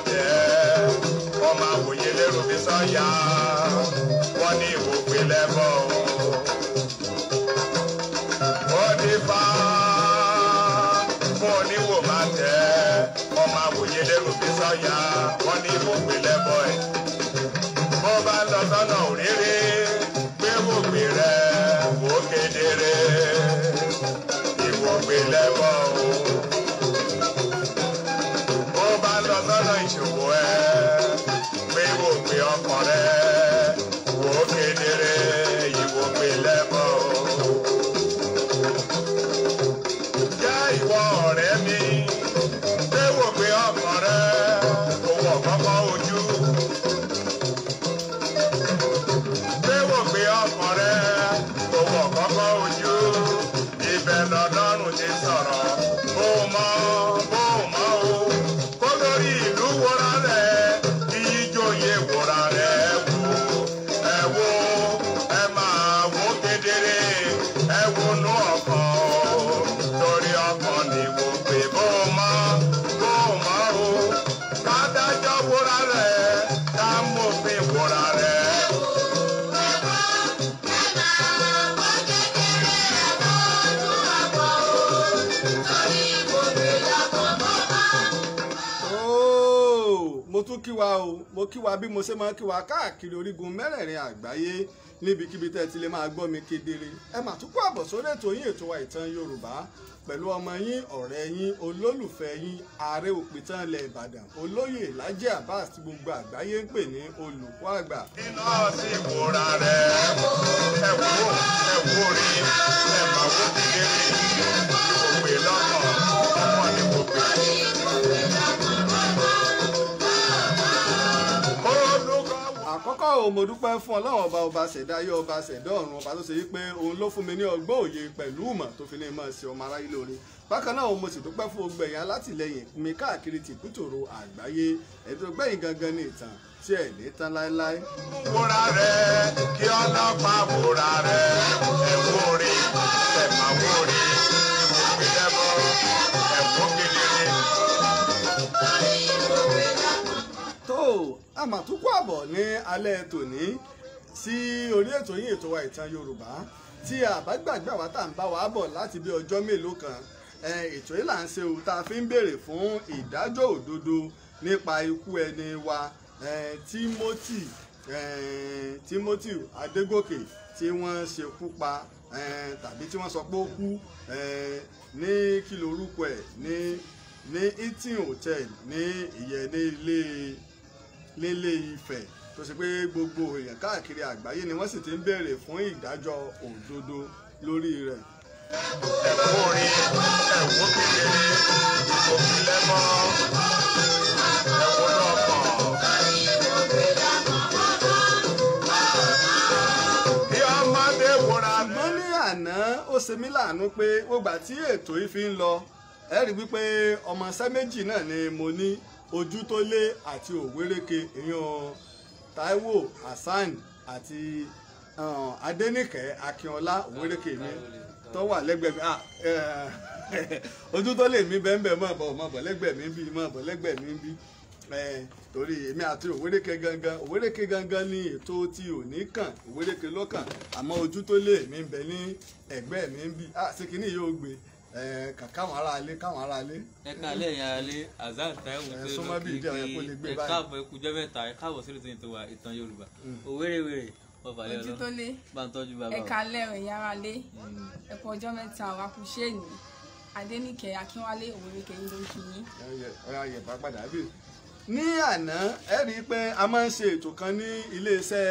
tẹ̀ ọmọ àwòye lérò bí sọ́yà wọ́n ní ìwò pé lẹ́bọ̀ ó ní fa fún oníwò máa tẹ̀ ọmọ àwòye lérò bí sọ́yà wọ́n ní ìwò pé lẹ́bọ̀ ẹ̀ bó bá lọ sọ́nà òréré gbé wò pé rẹ̀ wò kedere ìwò pé lẹ́bọ̀ bó bá lọ sọ́nà ìṣòwò ẹ̀ gbé wò pé ọkàn rẹ̀ wò kedere ìwò pé lẹ́bọ̀ jẹ́ ìwọ ọ̀rẹ́ mi gbé wò pé ọkàn rẹ̀ kò wọ̀ kọ́kọ́ ojú. Ọkàn rẹ̀ kò wọ̀ kọ́kọ́ ojú ibẹ̀ lọ́dọ́rùn ti sọ̀rọ̀ bó mọ́ o kó lórí ìlú wòra rẹ̀ kí ìjòyè wòra rẹ̀ wò ẹ máa wò kedere ẹ wonú ọkàn torí ọkàn ni wò pé bó mọ́ o kádájọ́ wòra rẹ̀ ká mọ̀fin wòra rẹ̀. mo tún kí wa o mo kí wa bí mo ṣe máa kí wa káàkiri orígun mẹ́rẹ̀ẹ̀rin àgbáyé níbikíbi tẹ́ ti lè máa gbọ́ mi kedere ẹ mà tún kó àbọ̀ sórí ètò yín ètò wa ìtàn Yorùbá pẹ̀lú ọmọ yín ọ̀rẹ́ yín olólùfẹ́ yín ààrẹ òpìtàn ilẹ̀ Ìbàdàn olóyè Lájí Abbas tí gbogbo àgbáyé ń pè ní olùkọ́ àgbà. iná sí ìwòra rẹ̀ ẹ wò rí ẹ máa wò kedere òpè lọ́kàn ọmọ ní kò pè. àkọ́kọ́ o mo dúpẹ́ fún Ọlọ́run ọba ṣẹ̀dá ayé ọba ṣẹ̀dá ọ̀run ọba tó ṣe wípé òun ló fún mi ní ọgbọ́n òye pẹ̀lú ìmọ̀ tó fi ní mọ̀ sí ọmọ aráyé lóore bákan náà mo sì dúpẹ́ fún gbogbo ẹ̀yin alátìlẹyìn mi káàkiri tìkútòrò àgbáyé ẹ̀dùn gbẹ̀yìn gangan ní ìtàn tí ẹ̀ ní tán láéláé. wúra rẹ kí ọlọ́pàá wúra rẹ ẹ wò rí ẹ máa wò rí ìwòpilẹ́bọ̀ ẹ wò kedere. tó a mà tún kó àbọ̀ ní alẹ́ tòní sí orí ètò yín ètò wa ìtàn Yorùbá tí a bá gbàgbé àwa tá à ń bá wa bọ̀ láti bí ọjọ́ mélòó kan ètò yìí là ń ṣe òun tá a fi ń béèrè fún ìdájọ́ òdodo nípa ikú ẹni wa Timothy Adégòkè tí wọ́n ṣekú pa tàbí tí wọ́n sọ pé ó kú ní kí lorúkọ ẹ̀ ní Hilton Hotel ní ìyẹn nílé Ifẹ̀ tó ṣe pé gbogbo èèyàn káàkiri àgbáyé ni wọ́n sì ti ń béèrè fún ìdájọ́ òdodo lórí rẹ̀. ẹ wò rí ẹ wò kedere ìwòpilẹ́bọ̀ ẹ wò lọ́kàn. bí ọmọdé wòra rẹ̀. ṣùgbọ́n ní àná ó ṣe mí láàánú pé gbogbo àti ètò yìí fi ń lọ ẹ rí wípé ọmọọṣẹ́ méjì náà ni mo ní Ojútólé àti Òwéréke èèyàn Táíwò Hasan àti Adéníkẹ́ Akínọlá Òwéréke mi tó wà lẹ́gbẹ̀ẹ́ mi Ojútólé mi bẹ́ẹ̀ mọ̀ bọ̀ lẹ́gbẹ̀ẹ́ mi bí mọ̀ bọ̀ lẹ́gbẹ̀ẹ́ mi bí torí èmi àti Òwéréke gangan ní ètò tí ò ní kàn Òwéréke ló kàn àmọ́ Ojútólé mi ń bẹ ní ẹ̀gbẹ́ mi bí síkìní yóò gbé káwọn aráalé ẹ káalẹ́ ẹ̀yin aráalé Hasan Táíwò tó lọ kí ẹ káàbọ̀ ẹ kújọ́ mẹ́ta ẹ káàbọ̀ sí ètò wa ìtàn Yorùbá Òwérèwèrè ọ̀fàlẹ́ ọlọ́ Ojútólé bá ń tọ́jú bàbá ẹ káalẹ́ ẹ̀yin aráalé ẹ kú ọjọ́ mẹ́ta wa kú ṣéènì Adéníkẹ́ Akínwálé Òwéréke yín ló ń kí yín. ọ̀rọ̀ ayẹ̀bá padà bí. ní àná ẹ rí i pé a máa ń ṣe ètò kan ní iléeṣẹ́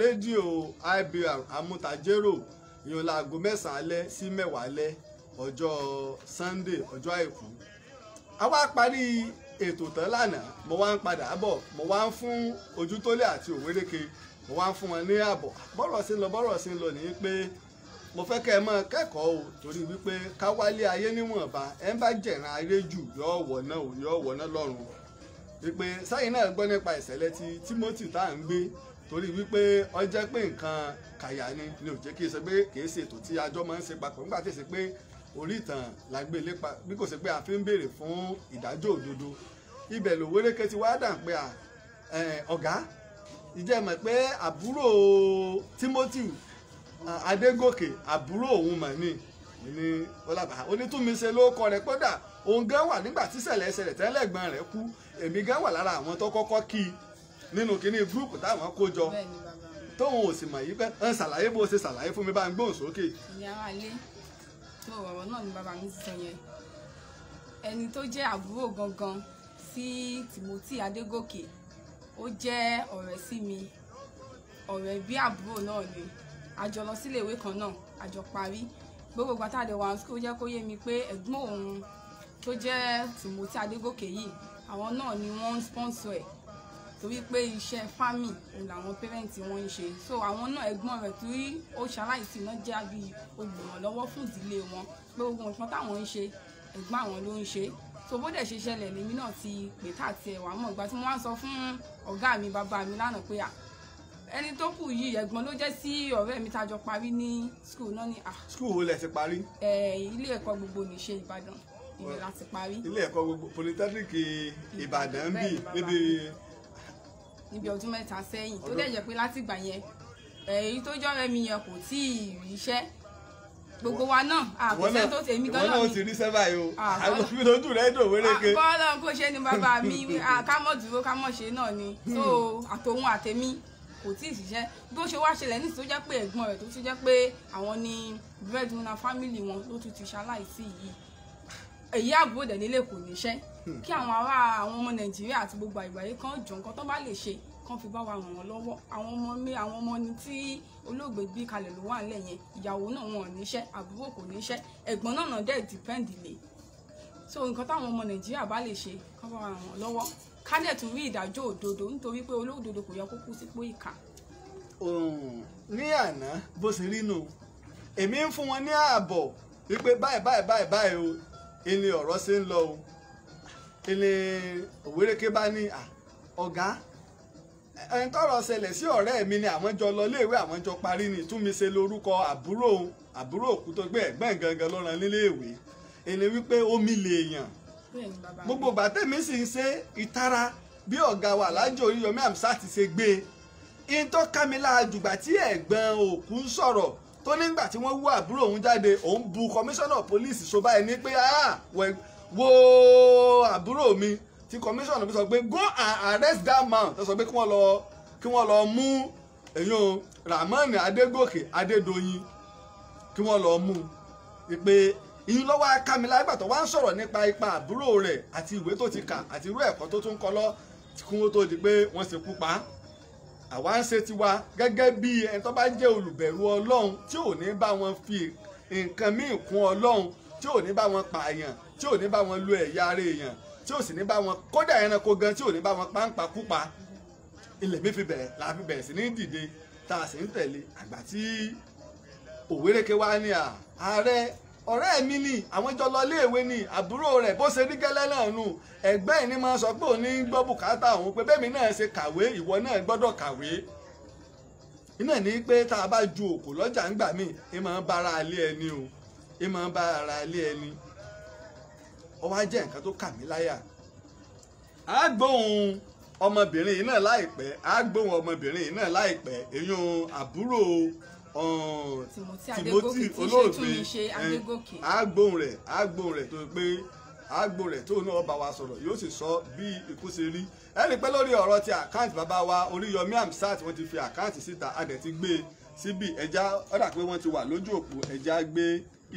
rédíò IBR Àmútajérò ìyọ̀n láago 9 alẹ́ sí 10 alẹ́ ọjọ́ Sunday ọjọ́ àìkú a wá parí ètò tán lánàá mo wá ń padà bọ̀ mo wá ń fún Ojútólé àti Òwéréke mo wá ń fún wọn ní àbọ̀ bọ́rọ̀ sí ń lọ nìyí pé mo fẹ́ kẹ́ ẹ máa kẹ́kọ̀ọ́ o torí wípé ká wálé ayé níwọ̀nba ẹ ń bá jẹ̀ràn ayé jù yóò wọ̀ náà lọ́rùn wípé sáyìn náà gbọ́ nípa ìṣẹ̀lẹ̀ ti Timothy tá à ń gbé torí wípé ó jẹ́ pé nǹkan kàyà ni ò jẹ́ kí n ṣe pé kì í ṣe ètò tí àjọ máa ń ṣe papọ̀ nígbà tí ì ṣe pé orí ìtàn la gbé lépa bí kò ṣe pé a fi ń béèrè fún ìdájọ́ òdodo ibẹ̀ l'Òwéréké ti wá dà pé ọ̀gá ìjẹ́ mọ̀ pé àbúrò Timothy Adégòkè àbúrò òun mà ní ọlábà Onítúnmiṣe ló kọ rẹ̀ kódà òun gan wà nígbà tí ṣẹlẹ̀ tẹ́lẹ̀gbọ́n rẹ̀ kú èmi gan wà lára àwọn tó kọ́kọ́ kí nínú kíní gúrúùpù táwọn kó jọ tóun ò sì mọ̀ yí pé ṣàlàyé bó ṣe ṣàlàyé fún mi bá ń gbóhùn sókè. ìyá wa lé tó ọ̀rọ̀ náà ni bàbá mi ti sọ yẹn ẹni tó jẹ́ àbúrò gangan sí Timothy Adégòkè ó jẹ́ ọ̀rẹ́ sí mi ọ̀rẹ́ bí àbúrò náà ni a jọ lọ sílé ìwé kan náà a jọ parí gbogbo ìgbà tá a dẹ̀ wá school jẹ́ kó yé mi pé ẹ̀gbọ́n òun tó jẹ́ Timothy Adégòkè yìí àwọn náà ni wọ́n ń sponsor ẹ̀ torí pé iṣẹ́ farming òun làwọn pẹ́rẹ́ǹtì wọn ń ṣe so àwọn náà ẹ̀gbọ́n rẹ̀ torí ó ṣaláìsí náà jẹ́ bí olùrànlọ́wọ́ fún ìdílé wọn pé gbogbo nǹkan táwọn ń ṣe ẹ̀gbọ́n àwọn ló ń ṣe so bó dẹ̀ ṣe ṣẹlẹ̀ lèmi náà ti pè tá àti ẹ̀wà mọ̀ ìgbà tí mo wá sọ fún ọ̀gá mi bàbá mi lánàá pé ẹni tó kù yìí ẹ̀gbọ́n ló jẹ́ sí ọ̀rẹ́ mi tájọ parí ní school náà ni school wo lẹ ti parí. ilé ẹ̀kọ́ gbogbo nìṣe Ìbàdàn ibẹ̀ láti parí. ilé ẹ̀kọ́ gbogbo polytechnic Ìbàdàn níbi ọdún mẹ́ta sẹ́yìn tó dẹ̀ jẹ́ pé látìgbà yẹn èyí tó jọ́rẹ́ mi yẹn kò tí ì ríṣẹ́ gbogbo wa náà àkọsẹ́ tó tèmi gan náà ni. wọ́n náà ti ríṣẹ́ báyìí o àwọn òfin lójú rẹ̀ dùn Òwéréké. bọ́ọ̀lù kò ṣe ni bàbá mi kámọ̀ dúró kámọ̀ ṣe náà ni so àtòun àtèmi kò tí ì ṣiṣẹ́ bí ó ṣe wá ṣẹlẹ̀ nítorí tó jẹ́ pé ẹ̀gbọ́n rẹ̀ tó tún jẹ́ pé àwọn ni breadwinner family wọn ló tún ti ṣaláìsí yìí èyí àbúrò dẹ̀ nílé kò níṣẹ́ kí àwọn ọmọ Nàìjíríà àti gbogbo àgbáyé kan jọ nǹkan tó bá lè ṣe kán fi bá wa ràn wọ́n lọ́wọ́ àwọn ọmọ ni tí olóògbé bí kalẹ̀ ló wà nílẹ̀ yẹn ìyàwó náà wọn ò níṣẹ́ àbúrò kò níṣẹ́ ẹ̀gbọ́n náà dẹ̀ dìpẹ́ǹdì lé so nǹkan táwọn ọmọ Nàìjíríà bá lè ṣe kán bá wa ràn wọ́n lọ́wọ́ ká dẹ̀ tún rí ìdájọ́ òdodo nítorí pé olódodo kò yẹ kó kú sípò ìkà. ní àná bó ṣe rí nù èmi ń fún wọn ní ààbọ̀ wípé báyìí o ilé ọ̀rọ̀ ṣe ń lọ o ilé Òwéréké bá ní ọ̀gá ẹni tọ́rọ̀ ṣẹlẹ̀ sí ọ̀rẹ́ mi ni àwọn jọ lọ léèwé àwọn jọ parí ni Túnmiṣe lórúkọ àbúrò òkú tó gbé ẹ̀gbọ́n gangan ló rán níléèwé ẹni wípé omi lèèyàn gbogbo ìgbà tèmi sì ń ṣe ìtara bí ọ̀gá wa Alhaji Oríyọmí Hamzat ti ṣe gbé in tó ká mi lára jùgbà tí ẹ̀gbọ́n òkú ń sọ̀rọ̀ tó nígbà tí wọ́n wú àbúrò òun jáde òun bu kọmíṣánná pólíìsì so báyìí ní pé wo àbúrò mi tí kọmíṣánná sọ pé go and arrest that man tó sọ pé kí wọ́n lọ mú èèyàn Rahmon Adégòkè Adédoyin kí wọ́n lọ mú pé ìyún lọ́wọ́ akámilá ìgbà tó wá ń sọ̀rọ̀ nípa ipa àbúrò rẹ̀ àti ìwé tó ti kà àti irú ẹ̀kọ́ tó tún kọ́ lọ kí wọ́n tó di pé wọ́n ṣekú pa á àwa ń ṣe tiwa gẹ́gẹ́ bí ẹni tó bá jẹ́ olùbẹ̀rù Ọlọ́run tí ò ní bá wọn fi nǹkan míì kún Ọlọ́run tí ò ní bá wọn pààyàn tí ò ní bá wọn lo ẹ̀yà ara èèyàn tí ò sì ní bá wọn kódà ẹranko gan tí ò ní bá wọn pàǹpàkúpa ilẹ̀ mi fi bẹ̀rẹ̀ sí ní dìde tá a sì ń tẹ̀lé àgbà tí Òwéréké wá ní ààrẹ ọ̀rẹ́ mi ni àwọn jọ lọ léèwé ni àbúrò rẹ̀ bó ṣe rí gẹ́lẹ́ náà nù ẹgbẹ́ ìní máa sọ pé òní gbọ́ bùkátà òun pé bẹ́ẹ̀ mi náà ṣe kàwé ìwọ náà gbọ́dọ̀ kàwé iná ní pé tá a bá ju òkò lọ́jà ńgbà míì ẹ máa ń bára alé ẹni o ẹ máa ń bára alé ẹni ó wá jẹ́ nǹkan tó kà mí láyà á gbóhùn ọmọbìnrin yìí náà láìpẹ́ èyàn àbúrò Timothy olóògbé àgbóhùn rẹ̀ tó pé àgbóhùn rẹ̀ tó náà bá wa sọ̀rọ̀ yóò sì sọ bí ikú ṣe rí ẹni pé lórí ọ̀rọ̀ ti àkáǹtì bàbá wa Oríyọmí Hamzat wọ́n ti fi àkáǹtì síta a dẹ̀ ti gbé síbi ẹja ọ̀dà pé wọ́n ti wà lójú òpó ẹja gbé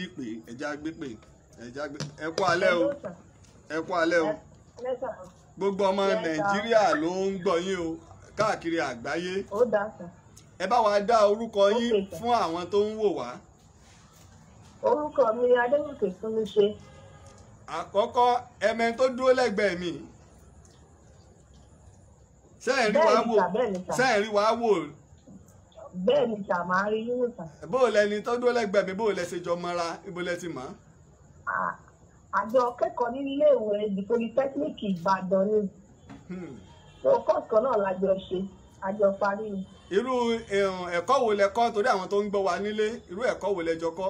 ìpè ẹja gbé pè ẹja gbé ẹ kú alẹ́ o gbogbo ọmọ Nàìjíríà ló ń gbọ́ yín o káàkiri àgbáyé ẹ bá wa dá orúkọ yín fún àwọn tó ń wò wá. Orúkọ mi Adégòkè Túnmiṣe. Àkọ́kọ́ ẹmẹ tó dúró lẹ́gbẹ̀ẹ́ mi sẹ́ẹ̀rí wá wò. Bẹ́ẹ̀ ni sà máa rí yín nìkan. bó o lẹni tó dúró lẹ́gbẹ̀ẹ́ mi bó o lẹ ṣe jọ mọ́ra ibo lẹ ti mọ̀. àjọ kẹ́kọ̀ọ́ ní iléèwé di polytechnic Ìbàdàn ni. tó kọ́ọ̀sì kan náà lájọ ṣe àjọ parí ni. irú ẹ̀kọ́ wo lẹ kọ́ torí àwọn tó ń gbọ́ wa nílé irú ẹ̀kọ́ wo lẹ jọ kọ́.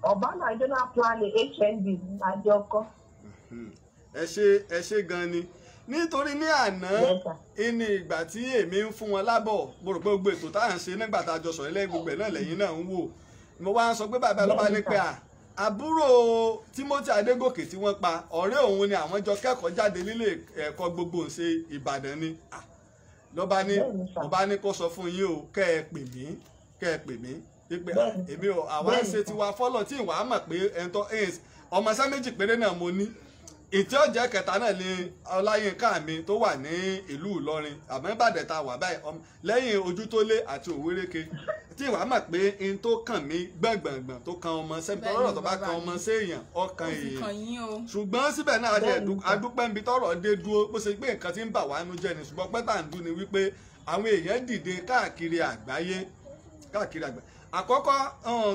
Urbana Regional Planning HND àjọ kọ́. ẹ ṣe gan ni nítorí ní àná ní ìgbà tí èmi ń fún wọn lábọ̀ mo rò pé gbogbo ètò tá à ń ṣe nígbà tá a jọ sọ̀rọ̀ lẹ́yìn gbogbo ẹ̀ náà lẹ́yìn náà ń wò mo wá ń sọ pé bàbá lọ́ba ní pé àbúrò Timothy Adégòkè tí wọ́n pa ọ̀rẹ́ òun ni àwọn jọ kẹ́kọ̀ọ́ jáde nílé ẹ̀kọ́ gbogbo ṣe Ìbàdàn ni lọ́ba ní mo bá ní kó sọ fún yín o kẹ́ ẹ pè mí pé èmi ò àwa ń ṣe tiwa fọ́lọ̀ tí ìwà mọ̀ pé ẹ̀ńtọ́ ọmọọṣẹ́ méjì péré náà mo ní ìtí ọ̀jẹ̀ kẹta náà ni Ọláyínká mi tó wà ní ìlú Ìlọrin àmọ́ Ìbàdàn tá a wà báyìí lẹ́yìn Ojútólé àti Òwéréke tí ìwà mọ̀ pé n tó kàn mí gbọ̀ngbọ̀ngbọ̀n tó kan ọmọ sẹ́bi tọ́rọ̀ tó bá kan ọmọ séèyàn ọkàn èèyàn ṣùgbọ́n síbẹ̀ náà adúpẹ́ nbí tọ́rọ̀ dé dúró bó ṣe pé nǹkan tí ń bà wá nú jẹ́ ni ṣùgbọ́n pẹ́tà ń dún ni wípé àwọn èèyàn dìde káàkiri àgbáyé àkọ́kọ́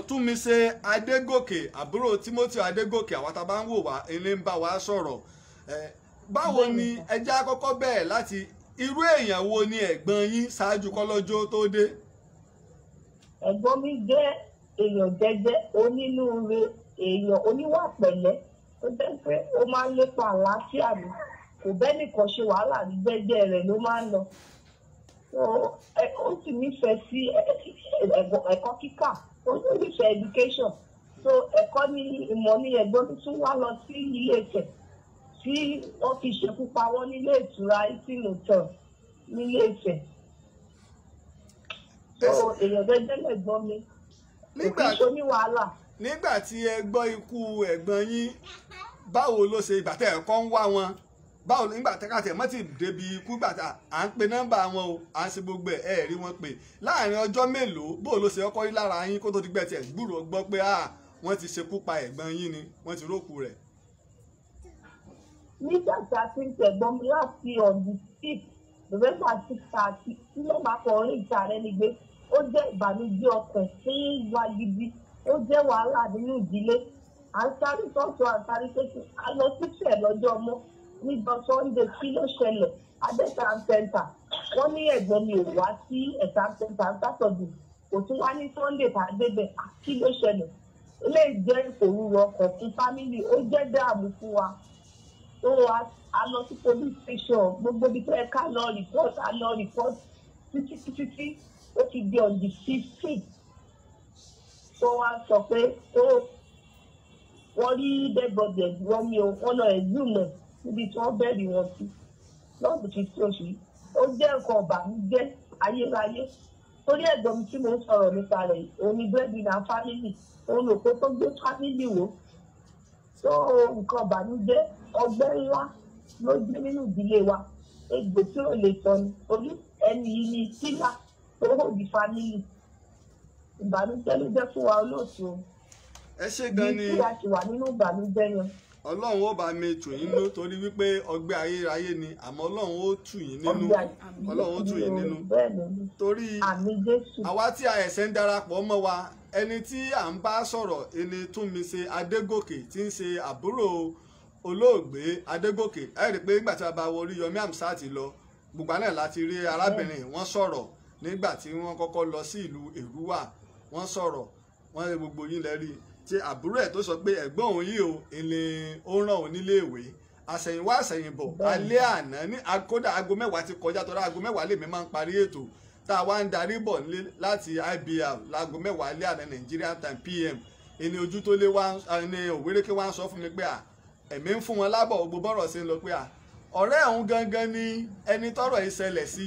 Túnmiṣe Adégòkè àbúrò Timothy Adégòkè àwọn tá a bá ń wò wá ilé ń bá wa sọ̀rọ̀ báwo ni ẹjẹ́ àkọ́kọ́ bẹ̀rẹ̀ láti irú èèyàn wo ni ẹ̀gbọ́n yín ṣáájú kọ́lọ́jọ́ tó dé. ẹ̀gbọ́n mi jẹ́ èèyàn jẹ́jẹ́ onínúure èèyàn oníwà pẹ̀lẹ́ tó jẹ́ pé ó máa ń lépa àlàáfíà mi kò bẹ́ẹ̀ nìkan ṣe wàhálà ní jẹ́jẹ́ rẹ̀ ló máa ń lọ. ó sì nífẹ̀ẹ́ sí ẹ̀kọ́ kíkà ó sì nífẹ̀ẹ́ education so ẹ̀kọ́ ní ìmọ̀ ní ẹ̀gbọ́n mi tún wá lọ sí ilé Ifẹ̀ tí wọ́n fi ṣekú pa wọ́n nílé ìtura Hilton Hotel nílé Ifẹ̀ so èèyàn gẹ́gẹ́ lẹ́gbọ́n mi kò kí ṣe ní wàhálà. nígbà tí ẹ gbọ́ ikú ẹ̀gbọ́n yín báwo ló ṣe ìgbà tẹ́ ẹ̀kọ́ ń wá wọn báwo nígbà tẹ́kàtẹ́ mọ́ ti débi ikú gbàtà à ń pe nọ́mbà wọn o à ń ṣe gbogbo ẹ̀ rí wọn pé láàrin ọjọ́ mélòó bó ló ṣe ọkọ rí lára yín kó tó ti gbẹ tiẹ̀ gbúrò gbọ́ pé wọ́n ti ṣekú pa ẹ̀gbọ́n yín ni wọ́n ti rókù rẹ̀. nígbà tí a ti ń tẹ̀gbọ́n mi láti ọ̀dùn 6 November 6 tí ló máa kọ orí ìta rẹ ni gbé ó jẹ́ ìbànújẹ́ ọkàn fún wa gidi ó jẹ́ wàhálà nínú ìdílé à ń sáré tọ́tù à ń sáré tẹ́tù a lọ síṣẹ́ lọ́jọ́ mọ́ nígbà Sunday kí ló ṣẹlẹ̀ adẹ́ta center wọ́n ní ẹ̀gbọ́n mi ò wá sí ẹ̀ta center sátọ̀dù kò tún wá ní Sunday tá a débẹ̀ kí ló ṣẹlẹ̀ eléyìí jẹ́ ìfòrúurú ọkàn fún fámìlì ó jẹ́ dáàbò fún wa tó wá a lọ sí police station gbogbo ibi tó yẹ ká lọ report a lọ report títí ó ti di on the 15th tó wá sọ pé wọ́n rí dead body wọ́n mi ò wọ́n lọ exhume níbi tí wọ́n bẹ̀rẹ̀ wọn sí lọ́ọ̀dù 15 oṣù yìí ó jẹ́ nǹkan ọ̀bànújẹ́ ayérayé torí ẹ̀gbọ́n mi tí mo ń sọ̀rọ̀ nípa rẹ̀ òun ni breadwinner family òun lòpó tó gbé family wò tó nǹkan ọ̀bànújẹ́ ọgbẹ́ ńlá ló gbé nínú ìdílé wa egbò tí ò lè sọ ni orí ẹni yìí ni sílá tó hòdì family ìbànújẹ́ ló jẹ́ fún wa olóòtú ẹ ṣe gan ni bí tí a ti wà nínú ìbànújẹ́ yẹn. Ọlọ́run ó bá mi tù yín nínú torí wípé ọgbẹ́ ayérayé ni àmọ́ Ọlọ́run ó tù yín nínú Ọlọ́run ó tù yín nínú torí àwa tí a ẹ̀sẹ̀ ń darapọ̀ mọ́ wa ẹni tí à ń bá sọ̀rọ̀ ẹni Túnmiṣe Adégòkè tí ń ṣe àbúrò olóògbé Adégòkè ẹ rí i pé nígbà tí a bá wọ Oríyọmí Hamzat lọ gbogbo náà láti rí arábìnrin wọn sọ̀rọ̀ nígbà tí wọ́n kọ́kọ́ lọ sí ìlú Èrúwà wọ́n sọ̀rọ̀ wọ́n rí gbogbo yín lẹ́rìí tí àbúrò ẹ̀ tó sọ pé ẹ̀gbọ́n òun yìí o èlé ó ràn òun nílé ìwé àṣẹ̀yìnwá àṣẹ̀yìnbọ̀ alẹ́ àná ní kódà aago 10 ti kọjá tọ́ra aago 10 lèmi máa ń parí ètò tá a wá ń darí bọ̀ láti IBR láago 10 alẹ́ àná Nigerian time PM ẹni Ojútólé wá ẹni Òwéréké wá ń sọ fún mi pé ẹ̀mí ń fún wọn lábọ̀ gbogbo bọ́rọ̀ sí ń lọ pé ọ̀rẹ́ òun gangan ni ẹni tọ́rọ̀ yìí ṣẹlẹ̀ sí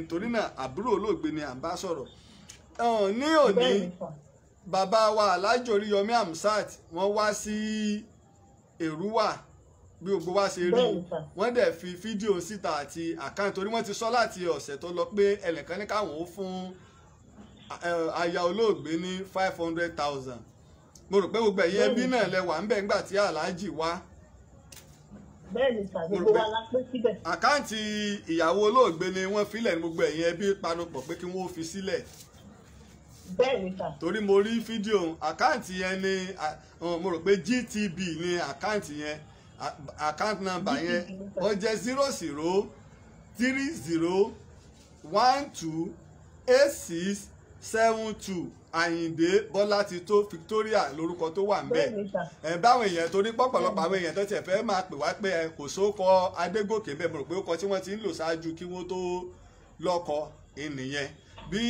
torí náà àbúrò olóògbé ni à ń bá sọ̀rọ̀ ní òní bàbá wa Alhaji Oríyọmí Hamzat wọ́n wá sí Èrúwà bí gbogbo wa ṣe rí wọ́n dẹ̀ fi fídíò síta àti àkáǹtì torí wọ́n ti sọ láti ọ̀sẹ̀ tó lọ pé ẹnìkan ní káwọn ó fún aya olóògbé ní 500,000 mo rò pé gbogbo ẹ̀yin ẹbí náà lẹ wà ń bẹ̀ nígbà tí Alhaji wá bẹ́ẹ̀ni tàbí gbogbo wa la pé síbẹ̀. àkáǹtì ìyàwó olóògbé ni wọ́n filẹ̀ ní gbogbo ẹ̀yin ẹbí panupọ̀ pé kí wọ́n fi sílẹ̀ bẹ́ẹ̀ni sà. torí mo rí fídíò àkáǹtì yẹn ni mo rò pé GTB ni àkáǹtì yẹn àkáǹtì nọ́mbà yẹn ó jẹ́ 00301286 3672 Àyìndé Bọ́látitó Victoria lórúkọ tó wà ńbẹ̀. Báwọn èèyàn torí pọ̀pọ̀lọpọ̀ àwọn èèyàn tó tiẹ̀ fẹ́ máa pè wá pé kò sókọ Adégòkè bẹ́ẹ̀ mo rò pé ó kọ tí wọ́n ti ń lò ṣáájú kí wọ́n tó lọ́kọ ènìyàn bí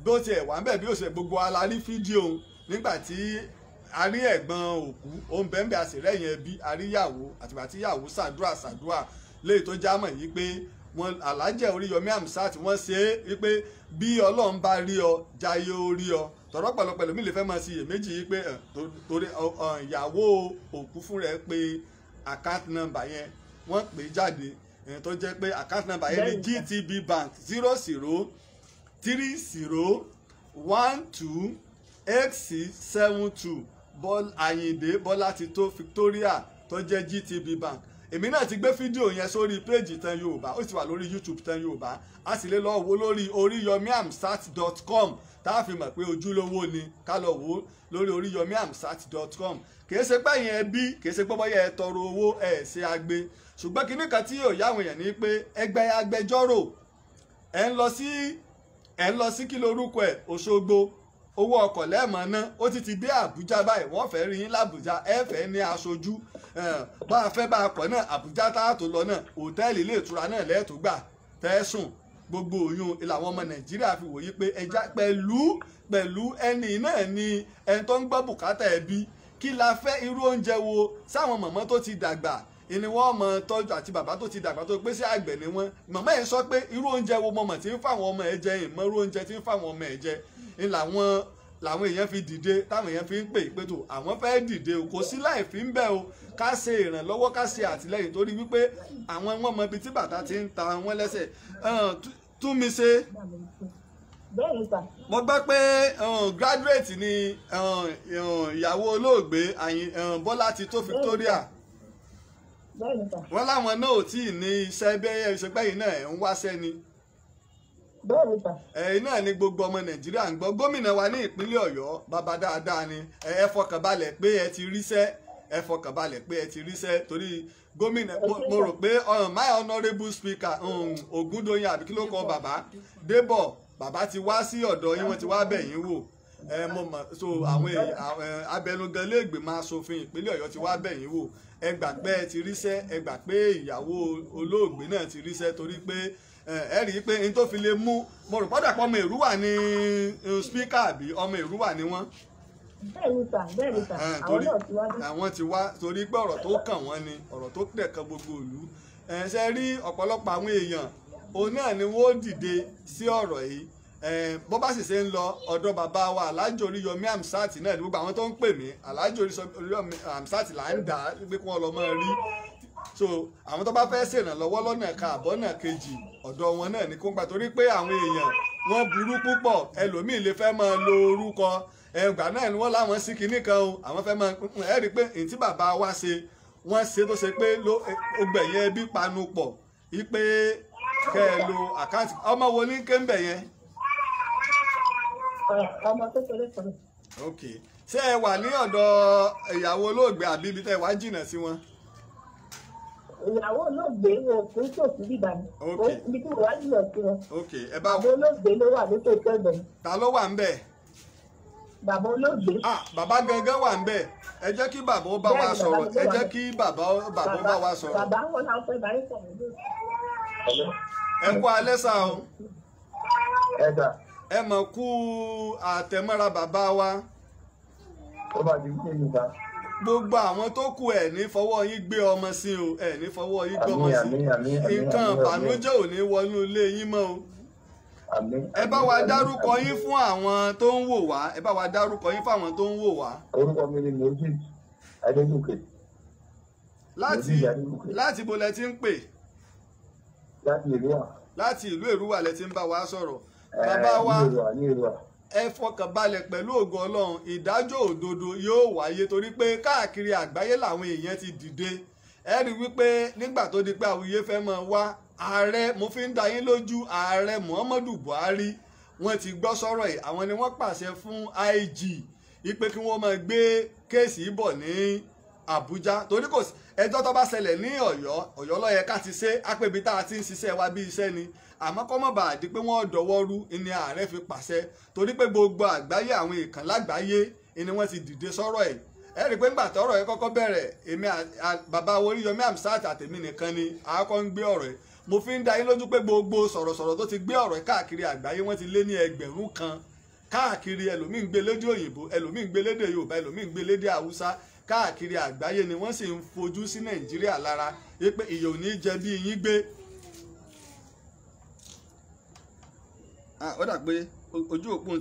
bó tiẹ̀ wà ńbẹ̀ bí ó ṣe gbogbo alárí fídíò nígbà tí a rí ẹ̀gbọ́n òkú òun bẹ́ẹ̀ àṣìrẹ́yìn ẹbí àríyàwó àtìgbà tí ìyàwó ṣàdúrà léyìí tó jámọ̀ yìí pé wọn Aláàjẹ Oríyọmí Hamzat wọ́n ṣe é wípé bí Ọlọ́run bá rí ọ jayé ó rí ọ tọ̀rọ̀ pẹ̀lú mi lè fẹ́ máa ṣe iyèméjì yìí pé torí ìyàwó òkú fún rẹ̀ pé account number yẹn wọ́n pè jáde tó jẹ́ pé account number yẹn ní GTB Bank 0030128672 Àyìndé Bọ́látitó Victoria tó jẹ́ GTB Bank. Èmi náà ti gbé fídíò yẹn sórí péjì Ìtàn Yorùbá ó sì wà lórí YouTube Ìtàn Yorùbá a sì lè lọ wo lórí oriyomihamzat.com tá a fi mọ̀ pé ojúlówó ni ká lọ wò lórí oriyomihamzat.com. kìí ṣe pé yẹn bí kìí ṣe pé bọ́yá ẹ tọrọ owó ẹ ṣe agbe ṣùgbọ́n kinní kan tí yóò yáwọn èèyàn ní pé ẹgbẹ́ agbẹjọ́rò ẹ ń lọ sí kí lorúkọ ẹ̀ Òṣogbo owó ọkọ̀ lẹ́ẹ̀mọ́ ná ó ti dé Àbújá báyìí wọ́n fẹ́ rí yín l'Àbújá ẹ fẹ́ ní aṣojú bá a fẹ́ bá a kọ̀ náà Àbújá tá a tó lọ náà hòtẹ́ẹ̀lì ilé ìtura náà lẹ́ẹ̀tọ́ gbà tẹ́sùn gbogbo òyìn làwọn ọmọ Nàìjíríà fi wòye pé ẹja pẹ̀lú ẹni náà ni ẹni tó ń gbọ́ bùkátà ẹbí kí la fẹ́ irú oúnjẹ wo sáwọn mọ̀mọ́ tó ti dàgbà ìní wọ́n mọ tọ́jú àti bàbá tó ti dàgbà tó pé sí àgbẹ̀ ni wọ́n mọ̀mọ́ yẹn sọ pé irú oúnjẹ wo mọ̀mọ́ tí ń fáwọn ọmọ ẹ̀ jẹ ìmọ̀ irú oúnjẹ tí ń fáwọn ọmọ ẹ̀ jẹ ń làwọn èèyàn fi dìde táwọn èèyàn fi ń pè pé tó àwọn fẹ́ dìde o kò sí láì fi ń bẹ̀ o ká ṣe ìrànlọ́wọ́ ká ṣe àtìlẹ́yìn torí wípé àwọn wọn mọ ibi tí bàtà ti ń ta wọn lẹ́sẹ̀ tún mi ṣe. mo gbọ́ pé graduate ni ìyàwó olóògbé Bọ́látitó Victoria wọ́n láwọn náà ò tí ì ní iṣẹ́ bẹ́ẹ̀ ìṣẹ́gbẹ́yìn náà ẹ̀ ń wáṣẹ́ ni ẹ̀yin náà ni gbogbo ọmọ Nàìjíríà ń gbọ́ gómìnà wa ní ìpínlẹ̀ Ọ̀yọ́ bàbá dáadáa ni ẹ fọkànbalẹ̀ pé ẹ ti ríṣẹ́ torí gómìnà mo rò pé my honourable speaker Ògúndóyin àbí kí ló kọ bàbá Débọ̀ bàbá ti wá sí ọ̀dọ̀ yín wọ́n ti wá bẹ̀ yín wò mo mọ̀ so àwọn abẹnugan iléègbìmọ̀ aṣòfin ìpínlẹ̀ Ọ̀yọ́ ti wá bẹ̀ yín wò ẹ gbà pé ẹ ti ríṣẹ́ ẹ gbà pé ìyàwó olóògbé náà ti ríṣẹ́ torí pé ẹ rí i pé n tó fi lè mú mo rò pọ́dà pọ́ ọmọ Èrúwà ní spíkà àbí ọmọ Èrúwà ni wọ́n. bẹ́ẹ̀ni sà àwọn náà ti wá dé. àwọn ti wá torí pé ọ̀rọ̀ tó kàn wọ́n ni ọ̀rọ̀ tó tẹ̀kan gbogbo ìlú ṣe rí ọ̀pọ̀lọpọ̀ àwọn èèyàn òun náà ni wọ́n dìde sí ọ̀rọ̀ yìí bó bá sì ṣe ń lọ ọ̀dọ̀ bàbá wa Aláàjì Oríyọmí Hamzat náà ní gbogbo àwọn tó ń pè mí Aláàjì Oríyọmí Hamzat là ń dà á pé kí wọ́n lọ mọ́ rí so àwọn tó bá fẹ́ ṣèrànlọ́wọ́ lọ́nà kan àbọ̀nà kejì ọ̀dọ̀ wọn náà ní kó gbà torí pé àwọn èèyàn wọ́n burú púpọ̀ ẹlòmíì lè fẹ́ máa lo orúkọ ẹgbà náà ni wọ́n láwọn sí kinní kan o àwọn fẹ́ máa ẹ rí i pé èyí tí bàbá wa ṣe wọ́n ṣe tó ṣe pé ọgbẹ̀yẹ ẹbí panu pọ̀ wípé kẹ́ ẹ lo àkáǹtì ọmọ wo ní kéńbẹ̀ yẹn. ọmọ kékeré kan. ok ṣé ẹ wà ní ọ̀dọ̀ ìyàwó olóògbé àbí ibi tẹ́ ẹ wá jìnnà sí wọn. ìyàwó olóògbé wo kò tó sí bíbá mi. ibi tí mo wá jìnnà sí wọn. ok ẹ bá bàbá olóògbé ló wà lókè tẹ́gbọ̀n. ta ló wà ń bẹ̀. bàbá olóògbé. bàbá gangan wà ń bẹ̀ ẹ jẹ́ kí bàbá ó bá wa sọ̀rọ̀ ẹ jẹ́ kí bàbá ó bá wa sọ̀rọ̀. bàbá wọn náà fẹ́ báyìí sọ̀rọ̀ lórí. ẹ kú alẹ́ sà o. ẹ dà. ẹ mọ̀ kú àtẹ̀mọ́ra bàbá wa. ó bá di kí ni ká. gbogbo àwọn tó kù ẹ ní fọwọ́ yín gbé ọmọ sí o ẹ ní fọwọ́ yín gbé ọmọ sí nǹkan ìbànújẹ́ ò ní wọnú ilé yín mọ́ o. ẹ bá wa dárúkọ yín fún àwọn tó ń wò wá ẹ bá wa dárúkọ yín fún àwọn tó ń wò wá. orúkọ mi ni Moses Adégòkè. láti ibo lẹ ti ń pè. láti Èrúwà. láti ìlú Èrúwà lẹ ti ń bá wa sọ̀rọ̀. bàbá wa ní Èrúwà. ẹ fọkànbalẹ̀ pẹ̀lú ògo Ọlọ́run ìdájọ́ òdodo yóò wáyé torí pé káàkiri àgbáyé làwọn èèyàn ti dìde ẹ rí wípé nígbà tó di pé àwùyé fẹ́ máa wá ààrẹ mo fi ń dá yín lójú ààrẹ Muhammadu Buhari wọ́n ti gbọ́ sọ̀rọ̀ yìí àwọn ni wọ́n pàṣẹ fún IG wípé kí wọ́n máa gbé kéèsì bọ̀ ní Àbújá torí kò sí ẹjọ́ tó bá ṣẹlẹ̀ ní Ọ̀yọ́ ló yẹ ká ti ṣe ápèbí tá a ti ń ṣiṣẹ́ wa bí iṣẹ́ ni àmọ́ kọ́ mọ̀ bá a di pé wọ́n dọwọ́ rú ni ààrẹ fi pàṣẹ torí pé gbogbo àgbáyé àwọn èèkàn lágbàáyé ni wọ́n ti dìde sọ́rọ̀ ẹ̀ ẹ rí i pé ńgbà tọ́rọ̀ yẹn kọ́kọ́ bẹ̀rẹ̀ èmi bàbá Oríyọmí Hamzat àtèmi nìkan ni àkọ́ ń gbé ọ̀rọ̀ ẹ̀ mo fi ń dá yín lójú pé gbogbo sọ̀rọ̀sọ̀rọ̀ tó ti gbé ọ̀rọ̀ ẹ̀ káàkiri àgbáyé wọ́n ti lé ní 1000 kan káàkiri ẹlòmíì ń gbé lédè òyìnbó ẹlòmíì ń gbé lédè Yorùbá ẹlòmíì ń gbé lédè Haúsá káàkiri àgbáyé ni wọ́n sì ń fojú sí Nàìjíríà lára pé ìyà ò ní jẹ bí yín gbé. Ó dà pé ojú òpó ń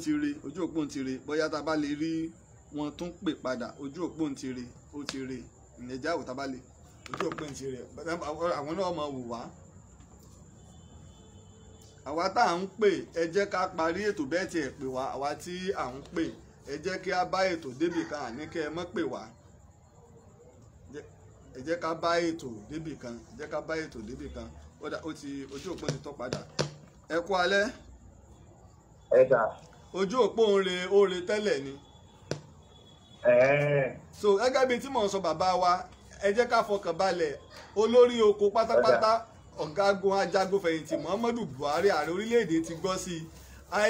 ti re bóyá tá a bá lè rí wọn tún pè padà ojú òpó ń ti re ó ti re ìnẹjà ò tá a bá lè ojú òpó ń ti re àwọn náà mọ̀ wò wá. Àwa tá à ń pè ẹ jẹ́ ká parí ètò bẹ́ẹ̀ tiẹ̀ pè wá àwa tí à ń pè ẹ jẹ́ kí a bá ètò débì kan àní kẹ́ ẹ mọ́ pè wá ẹ jẹ́ ká bá ètò débì kan ó ti ojú òpó ti tọ́ padà. Ẹ kú alẹ́. Ojú òpó ń re tẹ́lẹ̀ ni. So gẹ́gẹ́ bíi tí mò ń sọ bàbá wa ẹ jẹ́ ká fọkàn balẹ̀ olórí oko pátápátá ọ̀gágun ajagunfẹ̀yìntì Muhammadu Buhari ààrẹ orílẹ̀-èdè ti gbọ́ sí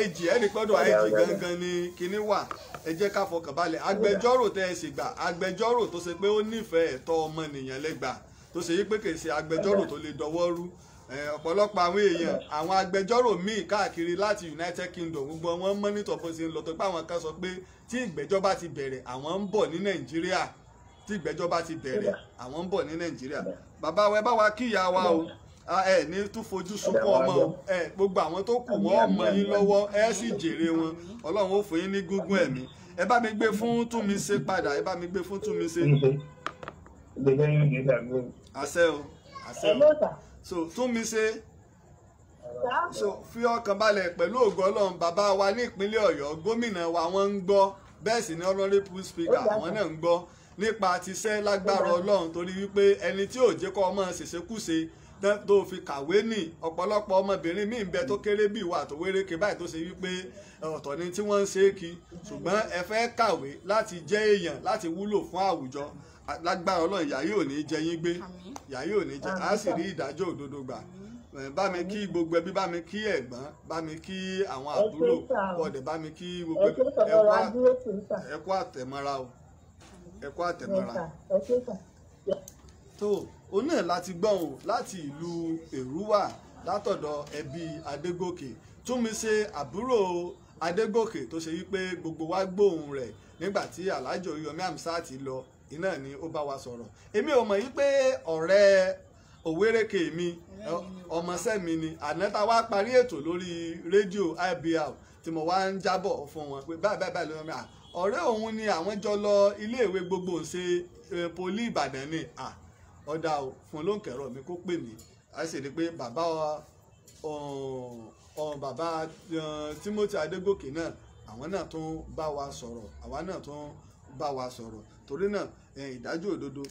IG ẹni pọ́dọ̀ IG gangan ni kinní wà ẹ jẹ́ ká fọkàn balẹ̀ agbẹjọ́rò tẹ́ ẹ sì gbà agbẹjọ́rò tó ṣe pé ó nífẹ̀ẹ́ ẹ̀tọ́ ọmọnìyàn lẹ́gbà tó ṣe yí pé kì í ṣe agbẹjọ́rò tó lè dọwọ́ rú ọ̀pọ̀lọpọ̀ àwọn èèyàn àwọn agbẹjọ́rò míì káàkiri láti United Kingdom gbogbo wọn mọ́nítọ̀ bó ṣe ń lọ tó pé àwọn kan sọ pé tí ìgbẹ́jọ́ bá ti bẹ̀rẹ̀ àwọn ń bọ̀ ní Nàìjíríà bàbá wa ẹ bá wa kíyà wa o ẹ ní tún fojú sunkún ọmọ o gbogbo àwọn tó kù wọ́n mọ yín lọ́wọ́ ẹ sì jèrè wọn Ọlọ́run ó fún yín ní gúngún ẹ̀mí ẹ bá mi gbé fún Túnmiṣe padà ẹ bá mi gbé fún Túnmiṣe. àṣẹ o so Túnmiṣe so fi ọkàn balẹ̀ pẹ̀lú ògo Ọlọ́run bàbá wa ní ìpínlẹ̀ Ọ̀yọ́ gómìnà wa wọ́n ń gbọ́ bẹ́ẹ̀ sì ni honourable speaker àwọn náà ń gbọ́ nípa tiṣẹ́ lágbára Ọlọ́run torí wípé ẹni tí ò jẹ́ kọ́ ọmọ ṣèṣekúṣe tó fi kàwé ní ọ̀pọ̀lọpọ̀ ọmọbìnrin míì ń bẹ tó kéré bí ìwà tó wéréke báyìí tó ṣe wípé ọ̀tọ̀ ni tí wọ́n ń ṣe é kí ṣùgbọ́n ẹ fẹ́ kàwé láti jẹ́ èèyàn láti wúlò fún àwùjọ lágbára Ọlọ́run ìyà yóò ní jẹ yín gbé ìyà yóò ní jẹ á sì rí ìdájọ́ òdodo gbà bá mi kí gbogbo ẹbí bá mi kí ẹ̀gbọ́n bá mi kí àwọn àbúrò ọ̀dẹ̀ bá mi kí gbogbo ẹ kú àtẹ̀mọ́ra o ẹ kú àtẹ̀mọ́ra tó òun náà láti gbọ́n o láti ìlú Èrúwà látọ̀dọ̀ ẹbí Adégòkè Túnmiṣe àbúrò Adégòkè tó ṣe wípé gbogbo wa gbóhùn rẹ̀ nígbà tí Alhaji Oríyọmí Hamzat lọ iná ni ó bá wa sọ̀rọ̀ èmi ò mọ̀ yí pé ọ̀rẹ́ òwéréke mi ọmọọṣẹ́ mi ni àná tá a wá parí ètò lórí rédíò IBR tí mo wá ń jábọ̀ fún wọn pé báyìí ló ń rà ọ̀rẹ́ òun ni àwọn jọ lọ iléèwé gbogbo ṣe poli Ìbàdàn ni ọ̀dà fún lóǹkẹ̀rọ mi kó pè mí a sì rí pé bàbá Timothy Adégòkè náà àwọn náà tún bá wa sọ̀rọ̀ àwa náà tún bá wa sọ̀rọ̀ torí náà ìdájọ́ òdodo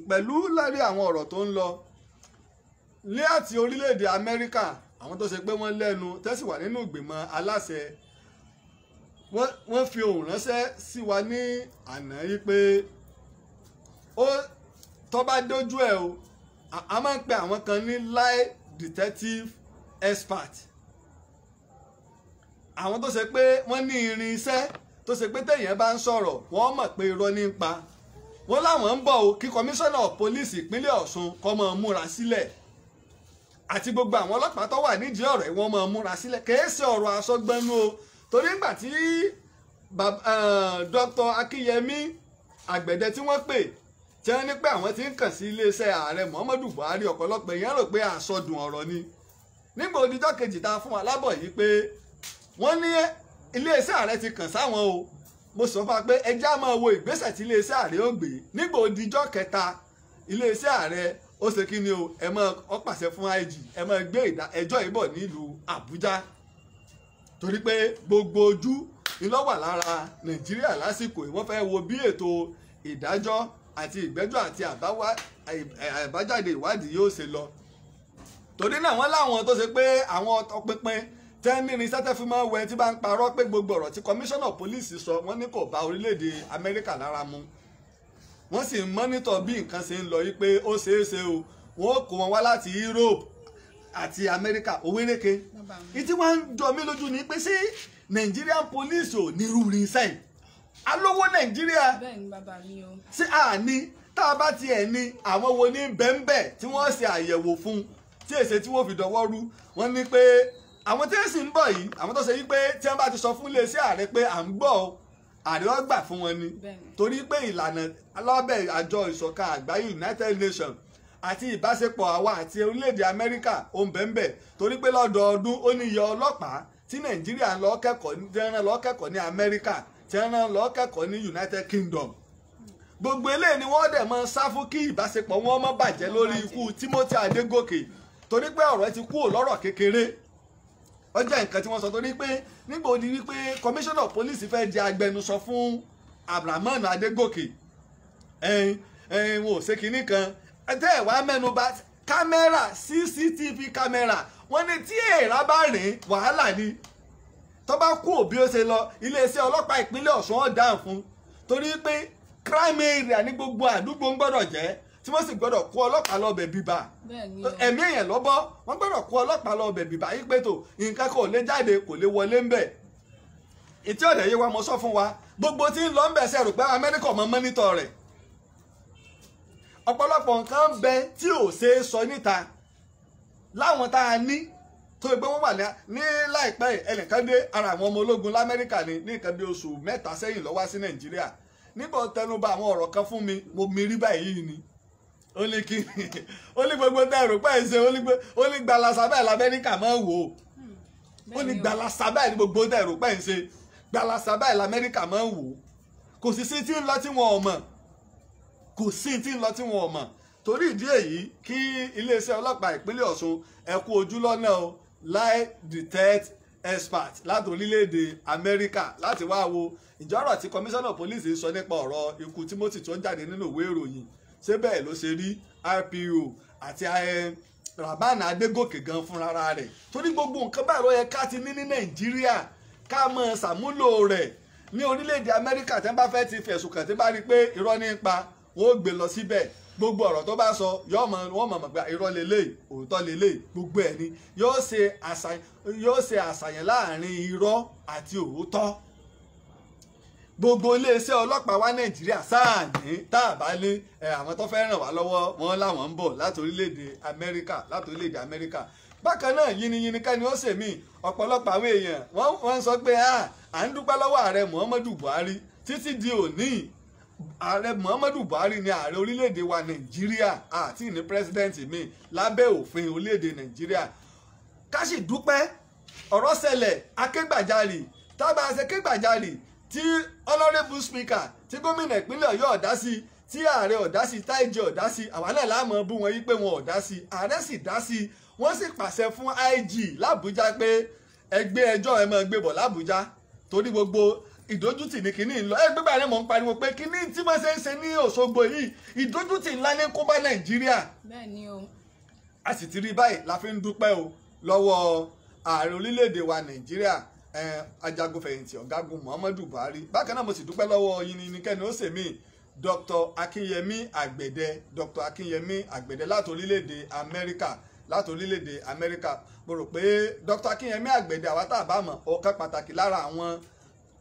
pẹ̀lú lárí àwọn ọ̀rọ̀ tó ń lọ ní àti orílẹ̀-èdè Amẹ́ríkà àwọn tó ṣe pé wọ́n lẹ́nu tẹ́sí wà nínú ìgbìmọ̀ aláṣẹ wọ́n fi ohùn ránṣẹ́ sí wa ní àná yìí pé tó bá dójú ẹ̀ o a máa ń pe àwọn kan ní lie detective expert àwọn tó ṣe pé wọ́n ní irinṣẹ́ tó ṣe pé téèyàn bá ń sọ̀rọ̀ wọ́n mọ̀ pé irọ́ ní pa wọ́n láwọn ń bọ̀ o kí kọmíṣánná pólíìsì ìpínlẹ̀ Ọ̀ṣun kó máa múra sílẹ̀ àti gbogbo àwọn ọlọ́pàá tó wà nídìí ọ̀rọ̀ ẹ̀ wọ́n máa múra sílẹ̀ kìí ṣe ọ̀rọ̀ àsọgbẹ́nu o torí nígbà tí Dr. Akínyẹmí Àgbẹ̀dẹ tí wọ́n pè tí wọ́n ní pé àwọn ti ń kàn sí iléeṣẹ́ ààrẹ Muhammadu Buhari ọ̀pọ̀lọpọ̀ èèyàn rò pé àsọdùn ọ̀rọ̀ ni nígbà òdìjọ́ kejì tá a fún wa lábọ̀ yìí pé wọ́n ní iléeṣẹ́ ààrẹ ti kàn sáwọn o mo sọ fún wa pé ẹjẹ́ á máa wo ìgbésẹ̀ tí iléeṣẹ́ ààrẹ ó gbé nígbà òdìjọ́ kẹta iléeṣẹ́ ààrẹ ó ṣe kí ni o ẹ máa ọ pàṣẹ fún IG ẹ máa gbé ẹjọ́ yìí bọ̀ nílùú Àbújá torí pé gbogbo ojú ni ló wà lára Nàìjíríà lásìkò wọ́n fẹ́ wo bí ètò ìdájọ́ àti ìgbẹ́jọ́ àti àbájáde ìwádìí yóò ṣe lọ torí náà wọ́n láwọn tó ṣe pé àwọn ọ̀tọ̀pinpin tẹ́ni sẹ́tẹ́ fi máa wẹ tí bá ń parọ́ pé gbogbo ọ̀rọ̀ tí kọmíṣánná pólíìsì sọ wọ́n ní kò bá orílẹ̀-èdè Amẹ́ríkà lára mu wọ́n sì ń mọ́nítọ̀ bí nǹkan ṣe ń lọ yí pé ó ṣeé ṣe o wọ́n kó wọn wá láti Europe àti Amẹ́ríkà owérèké ìtí wọ́n ń jọ mí lójú ni pé ṣé Nigerian police ò ní irú irinṣẹ́ yìí alówó Nàìjíríà ṣé àní tá a bá tiẹ̀ ní àwọn wo ní bẹ́ńbẹ́ tí wọ́n ṣe àyẹ̀wò fún tí èsè tí wọ́n fi dọwọ́ rú wọ́n ní pé àwọn tí èsì ń bọ̀ yìí àwọn tó ṣe yí pé tí wọ́n bá ti sọ fún iléeṣẹ́ ààrẹ pé à ń gbọ́ ọ ààrẹ wọn gbà fún wọn ni torí pé ìlànà alábẹ́ àjọ ìṣọ̀kan àgbáyé United Nations àti ìbáṣepọ̀ àwa àti orílẹ̀-èdè Amẹ́ríkà ó ń bẹ́ńbẹ́ torí pé lọ́dọọdún ó ní iye ọlọ́pàá tí Nàìjíríà ń lọ kẹ́kọ̀ọ́ ní Amẹ́ríkà tí wọ́n ń lọ kẹ́kọ̀ọ́ ní United Kingdom gbogbo eléyìí ni wọ́n dẹ̀ máa sá fún kí ìbáṣepọ̀ wọn má bàjẹ́ lórí ikú Timothy Adégòkè torí pé ọ̀rọ̀ ti kúrò lọ́rọ̀ kékeré ó jẹ́ nǹkan tí wọ́n sọ torí pé nígbà ó di wípé commissioner of police fẹ́ jẹ́ agbẹnusọ fún Abdulrahman Adégòkè wọn ò ṣe kinní kan tẹ́ ẹ̀ wá mẹ́nuba kámẹ́rà CCTV kámẹ́rà wọ́n ní tí èèrà bá rìn wàhálà ni tó bá kú òbí ó ṣe lọ iléeṣẹ́ ọlọ́pàá ìpínlẹ̀ Ọ̀ṣun ọ̀daràn fún torí pé crime area ní gbogbo àdúgbò ń gbọ́dọ̀ jẹ́ tí wọ́n sì gbọ́dọ̀ kó ọlọ́pàá lọ́bẹ̀ bíbá ẹ̀mí èèyàn lọ́bọ́ wọ́n gbọ́dọ̀ kó ọlọ́pàá lọ́bẹ̀ bíbá yí pé tó nǹkan kò lè jáde kò lè wọlé ńbẹ̀ ìtí ọ̀dẹ̀ yé wa mo sọ fún wa gbogbo tí ń lọ ń bẹ̀ ṣe rò pé Amẹ́ríkà mọ mọ́nítọ̀ rẹ̀ ọ̀pọ̀lọpọ̀ nǹkan ń bẹ tí ò ṣe é sọ níta láwọn tá a ní tó gbé wọn wà ní láìpẹ́ ẹnìkan dé ara àwọn ọmọ ológun l'Amẹ́ríkà ní nǹkan bí oṣù mẹ́ta sẹ́yìn ló wá sí Nàìjíríà nígbà tẹnubà àwọn ọ̀rọ̀ kan fún mi mo mi rí báyìí ni ó ní kí ó ní gbogbo tẹ́ ẹ̀rọ pẹ́ ṣe ó ní gbalasa báyìí l'Amẹ́ríkà máa wò ó ní gbalasa báyìí ní gbogbo tẹ́ ẹ̀rọ pẹ́ ṣe gbalasa báyìí l'Amẹ́ríkà máa wò kò sì sí tí ń lọ tí wọn ò mọ̀ kò sí tí ń lọ tí wọn ò mọ̀ torí ìdí èyí kí iléeṣẹ́ ọlọ́pàá ìpínlẹ̀ Ọ̀ṣun ẹ kú ojú lọ́nà o lie detect expert láti orílẹ̀-èdè Amẹ́ríkà láti wá wo ìjọ́rọ̀ tí komisanna police sọ nípa ọ̀rọ̀ ikú Timothy tó ń jáde nínú ìwé ìròyìn ṣé bẹ́ẹ̀ ló ṣe rí IPO àti Rahman Adégòkè gan fúnra rẹ̀ torí gbogbo nǹkan báyìí ló yẹ ká ti ní Nàìjíríà ká mọ ṣàmúlò rẹ̀ ní orílẹ̀-èdè Amẹ́ríkà tí wọ́n bá fẹ́ ti fẹ̀sùn kàn tí bá rí i pé irọ́ ní pa wọ́n ó gbé lọ síbẹ̀ gbogbo ọ̀rọ̀ tó bá sọ wọ́n mọ̀ pé irọ́ lélẹ̀ òótọ́ lélẹ̀ gbogbo ẹ̀ ni yóò ṣe àṣàyàn láàrin irọ́ àti òótọ́ gbogbo iléeṣẹ́ ọlọ́pàá wa Nàìjíríà sáàní tá a bá ní àwọn tó fẹ́ ràn wá lọ́wọ́ wọn láwọn ń bọ̀ láti orílẹ̀-èdè Amẹ́ríkà bákan náà yínníyínní ká ni ó ṣèmí ọ̀pọ̀lọpọ̀ àwọn èèyàn wọ́n sọ pé à ń dúpẹ́ lọ́wọ́ ààrẹ Muhammadu Buhari títí di òní ààrẹ Muhammadu Buhari ni ààrẹ orílẹ̀-èdè wa Nàìjíríà àti ní pírẹsidẹ́ǹtì mi lábẹ́ òfin orílẹ̀-èdè Nàìjíríà ká sì dúpẹ́ ọ̀rọ̀ ṣẹlẹ̀ akégbàjarì tábà ṣe kégbàjarì tí honourable speaker tí gómìnà ìpínlẹ̀ Ọ̀yọ́ ọ̀dá sí tí ààrẹ ọ̀dá sí táìjẹ ọ̀dá sí àwa náà láàmú bú wọn yí pé wọn ọ̀dá sí ààrẹ sì dá sí wọ́n sì pàṣẹ fún IG l'Àbújá pé ẹgbẹ́ ẹjọ́ ẹ máa gbé bọ̀ l'Àbújá torí gbogbo ìdójútì ní kínní ńlọ gbígbà rẹ mọ̀ ń pariwo pé kínní tí wọ́n ṣe ń ṣe ní Òṣogbo yìí ìdójútì ńlá ní kó bá Nàìjíríà a sì ti rí báyìí la fi ń dúpẹ́ o lọ́wọ́ ààrẹ orílẹ̀-èdè wa Nàìjíríà ajagunfẹ̀yìntì ọ̀gágun Muhammadu Buhari bákan náà mo sì dúpẹ́ lọ́wọ́ yìnyínkẹ́ni ó sèmí Dr. Akinyemi Àgbẹ̀dẹ láti orílẹ̀-èdè Amẹ́ríkà mo rò pé Dr. Akinyemi Àgbẹ̀dẹ àwa tá a bá mọ̀ ọ̀kan pàtàkì lára àwọn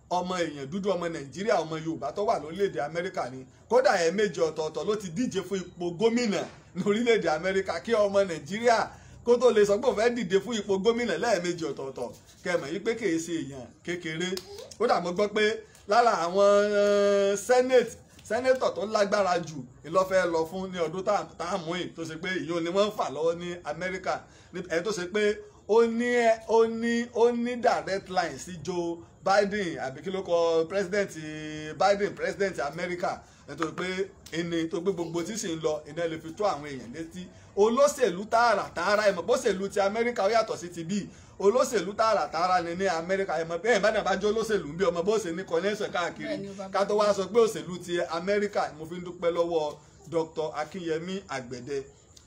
ọmọ èèyàn dúdú ọmọ Nàìjíríà ọmọ Yorùbá tó wà lórílẹ̀-èdè Amẹ́ríkà ni kódà ẹ̀ẹ̀mejì ọ̀tọ̀ọ̀tọ̀ ló ti díje fún ipò gómìnà lórílẹ̀-èdè Amẹ́ríkà kí ọmọ Nàìjíríà kó tó lè sọ pé òun fẹ́ dìde fún ipò gómìnà lẹ́ẹ̀mejì ọ̀tọ̀ọ̀tọ̀ kẹmọ̀ yí pé kìí ṣe èèyàn kékeré kódà mo gbọ́ pé lára àwọn sẹ́nẹ́tọ̀ tó lágbára jù ìlọ́fẹ́ lọ fún ní ọdún táàmù yìí tó ṣe pé ìyóò ni wọ́n ń fà lọ́wọ́ ní Amẹ́ríkà ẹni tó ṣe pé ó ní direct line sí Joe Biden àbí kí ló kọ president Amẹ́ríkà nítorí pé ẹni tó gbé gbogbo tí sì ń lọ iná lè fi tó àwọn èèyàn létí olóṣèlú tààràtààrà ẹ̀mọ̀ bóṣèlú ti Amẹ́ríkà ó yàtọ̀ sí ti bí olóṣèlú tààràtààrà ni ní Amẹ́ríkà ẹ̀mọ̀ pé ẹ̀mọ̀ bá jẹ́ olóṣèlú bí ọmọ bóṣe ní connection káàkiri ká tó wá sọ pé òṣèlú ti Amẹ́ríkà mo fi ń dúpẹ́ lọ́wọ́ Dr. Akinyemi Àgbẹ̀dẹ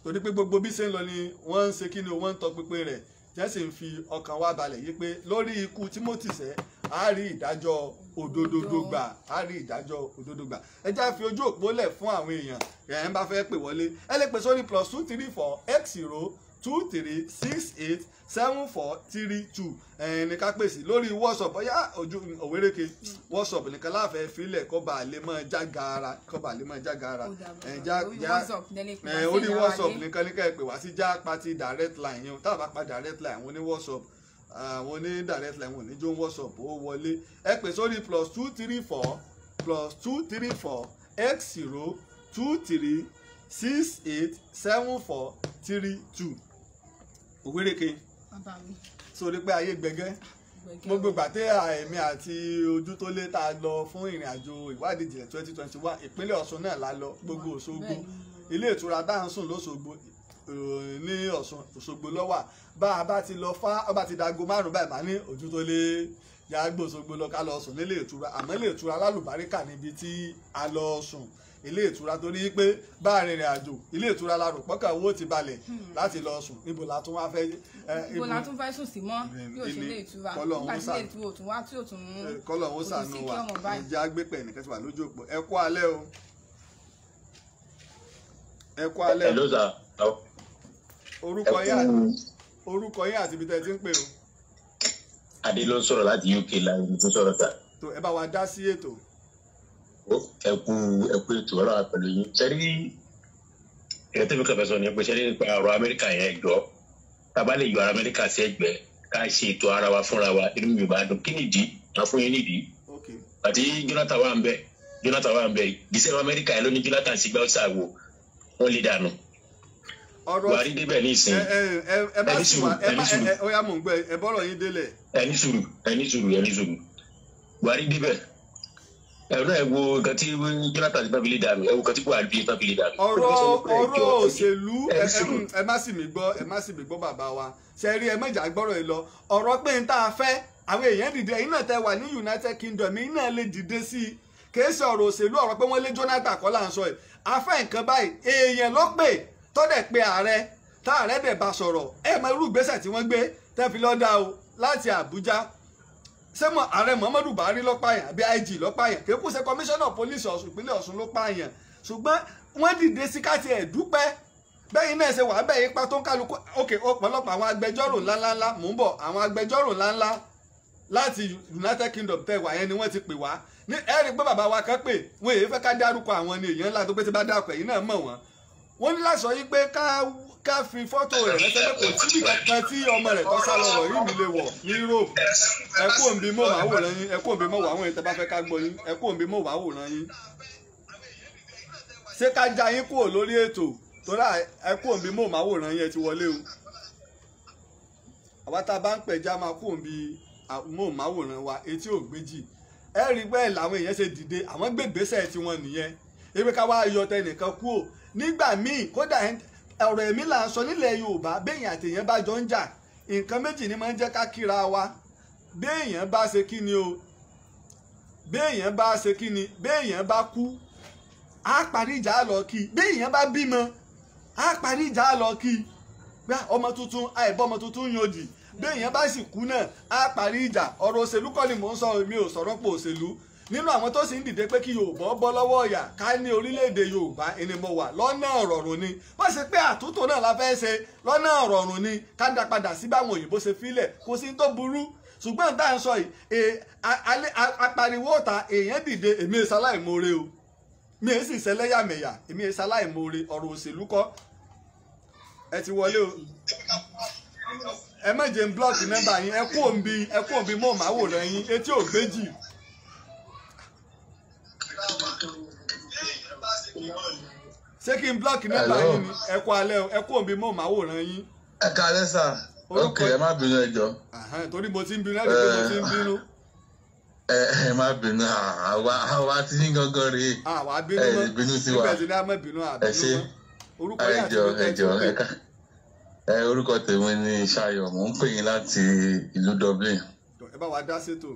torí pé gbogbo bí ṣe ń lọ ni wọ́n ń ṣe kí ni wọ́n ń tọpinpin rẹ̀ tí wọ́n sì ń fi ọkàn wa balẹ̀ yí pé lórí ikú Timothy sẹ́ á rí ìdájọ́ òdodo gbà, á rí ìdájọ́ òdodo gbà. Ẹ já fi ojú òpó lẹ̀ fún àwọn èèyàn ẹ̀ ń bá fẹ́ pè wọlé. Ẹ lè pè sórí +234x0236743 ní ká pèsè lórí WhatsApp. Bóyá ojú òwéréke WhatsApp nìkan láfẹ́ filẹ̀ kó bá lè mọ já gaara, orí WhatsApp nìkan ní ká ẹ pè wá sí Jápa ti direct line yẹn. Tá a bá pa direct line àwọn ní WhatsApp, àwọn ní direct line wọn ní jó WhatsApp ó wọlé. Ẹ pè sórí +234x023687432 òwéréke. Sórí pé ayé gbẹgẹ́ gbogbo gbàtẹ́ àìmí àti ojú tó lé tá a lọ fún ìrìn àjò ìwádìí ìjìnlẹ̀ 2021 ìpínlẹ̀ Ọ̀ṣun náà la lọ, gbogbo Òṣogbo ilé ìtura tá à ń sùn lóṣogbo ní Ọ̀ṣun Òṣogbo lọ́wà. Bá a bá ti lọ fá ọba ti dago 5 báyìí máa ní ojú tó lé yàgbó Òṣogbo lọ ká lọ sùn nílé ìtura. Àmọ́ ilé ìtura lálùbáríkà níbi tí a lọ sùn, ilé ìtura torí pé bá a rìnrìn àjò ilé ìtura la rò pọ́kàn owó ti balẹ̀ láti lọ sùn. Níbo la tún wá fẹ́ sùn sí mọ́ bí ó ṣe lé ìtura nígbà tí ilé ìtura ò tún wá tí ò tún kọ́lọ̀ ń sànú wa. Ìjà agbépẹ̀ nìkan ti wà lójú òpó. Ẹ kú alẹ́ o. Ẹ kú alẹ́ o. Orúkọ yín àti ibi tẹ́ ti ń pè o. Adé ló ń sọ̀rọ̀ láti UK láti tó sọ̀rọ̀ ta. Tó ẹ bá wa dá sí ètò. Ẹ kú ètò ọlọ́wà pẹ̀lú yín. Ṣẹ́rí ìrẹ́ tẹ́mi kan fẹ́ sọ ni pé ṣẹ́rí nípa ọ̀rọ̀ Amẹ́ríkà yẹn jọ. Tàbá lè yọ ara Amẹ́ríkà sí ẹgbẹ́ ká ṣe ètò ara wa fúnra wa inú mi ò bá dùn. Kí nìdí? Wọ́n fún yín nídìí. Àti Jonathan wà ń bẹ̀. Ìdíṣẹ́ Amẹ́ríkà yẹn ló ní Jonathan sí gbà ọ̀sà wò wọ́n lè dànù. Buhari débẹ̀ ní ìsìn. Ẹ bá sì wá ó yá mò ń gbẹ ẹ bọ́rọ̀ yín délẹ̀. Ẹni sùúrù. Buhari débẹ̀. Ẹ̀rọ ẹ̀ wo nǹkan tí Jonathan bá fi lè dànù, ẹ̀ wo nǹkan tí Buhari bí bá fi lè dànù. Ọ̀rọ̀ òṣèlú ẹ má sì mí gbọ́ bàbá wa. Ṣe rí ẹ mọ̀jà gbọ́rọ̀ yìí lọ. Ọ̀rọ̀ pé n tá a fẹ́ àwọn èèyàn dìde, ẹ̀yin náà tẹ wà ní United Kingdom, ẹ̀yin náà lè dìde sí i. Kì í ṣe ọ̀rọ̀ òṣèlú, ọ̀rọ̀ pé wọ́n lé Jonathan kọ́ là ń sọ yìí. A fẹ́ nǹkan báyìí, èèyàn ló pè tọ́dẹ̀ pé ààrẹ tá ààrẹ dẹ̀ bá sọ̀rọ̀. Ẹ mọ irú ìgbésẹ̀ tí wọ́n gbé tẹ́ fi lọ́dà o láti Àbújá. Ṣé mo ààrẹ Muhammadu Buhari ló pààyàn àbí IG ló pààyàn? Kì í kú ṣe commissioner police Ọ̀ṣun ìpínlẹ̀ Ọ̀ṣun ló pààyàn. Ṣùgbọ́n wọ́n dìde sí káti ẹ̀ dúpẹ́. Bẹ́yìn náà ṣe wà bẹ́ẹ̀ ipa tó ń kálukú. Ok, ọ̀pọ̀lọpọ̀ àwọn agbẹjọ́rò ńláńlá mò ń bọ̀, àwọn agbẹjọ́rò ńláńlá láti United Kingdom tẹ̀ wá yẹn ni wọ́n ti pè wá. Ní ẹ̀rí pé bàbá wa kan pè wọ́n èyí fẹ́ ká dárúkọ àwọn ni èèyàn ńlá tó pé tí bá dárúkọ yìí náà mọ̀ wọ́n. Wọ́n ní láti sọ yí pé ká fi fọ́tò rẹ̀ rẹ́sẹ̀ pé kò tíbi kankan tí ọmọ rẹ̀ tó sá lọ́rọ̀ yìí mi lè wọ̀ ní Europe. Ẹ kú òǹbí mọ̀ wá wòran yín, ẹ kú òǹbí mọ̀ wá àwọn ètò bá fẹ́ ká gbọ́ yín, ẹ kú òǹbí mọ̀ wá wòran yín. Ṣé ká já yín kúrò lórí ètò torí ẹ kú òǹbí mọ̀ wá wòran yín ẹ ti wọlé o. Àwa tá a bá ń pẹ̀ já máa kú òǹbí mọ̀ wá wòran wa etí ò gbéjì. Ẹ rí bẹ́ẹ̀ làwọn èèyàn ṣe dìde, àwọn gbègbèsẹ̀ tí wọ́n nìyẹn. Ewé ká wá yọ tẹnìkan kúrò. Nígbà míì kódà ọ̀rọ̀ ẹ̀mí là ń sọ nílẹ̀ Yorùbá, béèyàn àtèèyàn bá jọ ń jà nǹkan méjì ni máa ń jẹ́ ká kíra wa. Béèyàn bá ṣe kí ni o, béèyàn bá ṣe kí ni, béèyàn bá kú á parí ìjà lọ kí, béèyàn bá bímọ á parí ìjà lọ kí. Ọmọ tuntun àìbọ́ ọmọ tuntun yòdì, béèyàn bá sì kú náà á parí ìjà. Ọ̀rọ̀ òṣèlú kọ́ ni mò ń sọ, mi ò sọ̀rọ̀ pọ̀ òṣèlú. Nínú àwọn tó sì ń dìde pé kí Yorùbá bọ́ lọ́wọ́ ọ̀yà ká ní orílẹ̀-èdè Yorùbá ẹni mo wà lọ́nà ọ̀rọ̀rùn ni. Wọ́n ṣe pé àtúntò náà la fẹ́ ṣe lọ́nà ọ̀rọ̀rùn ni ká dá padà sí báwọn òyìnbó ṣe filẹ̀, kò sí tó burú. Ṣùgbọ́n tá à ń sọ yìí apariwo ọ̀tá èèyàn dìde, èmi èsì aláìmoore o, mi èsì ìṣẹlẹ́yàmẹ̀yà, èmi èsì aláìmoore. Ọ̀rọ̀ òṣèlú kọ́. Ẹ ti wọlé o. Ẹ má jẹ́ ń blọ́ọ̀kì nọ́mbà yín, ẹ kú òǹbí mọ́ màwòrán yín etí ò gbéjì. Ṣé kí n blọọkì nọ́mbà yín ni? Ẹ kú alẹ́ o, ẹ kú òǹbí mọ́ màwòrán yín. Ẹ káalẹ́ sà. Ok, ẹ má bínú ẹ jọ̀ọ́. Torí mo ti ń bínú, ẹ rí pé mo ti ń bínú. Ẹ má bínú, àwa ti ń gángan rèé. Àwa bínú mọ́, ẹ bínú sí wa. nígbà tí ní a mọ̀ bínú àbínú mọ́. Orúkọ yín àti orúkọ ẹ jọ̀ọ́ orúkọ tèmi ni Ṣayọ̀, mò ń pè yín láti ìlú Dublin. Ẹ bá wa dá sétò.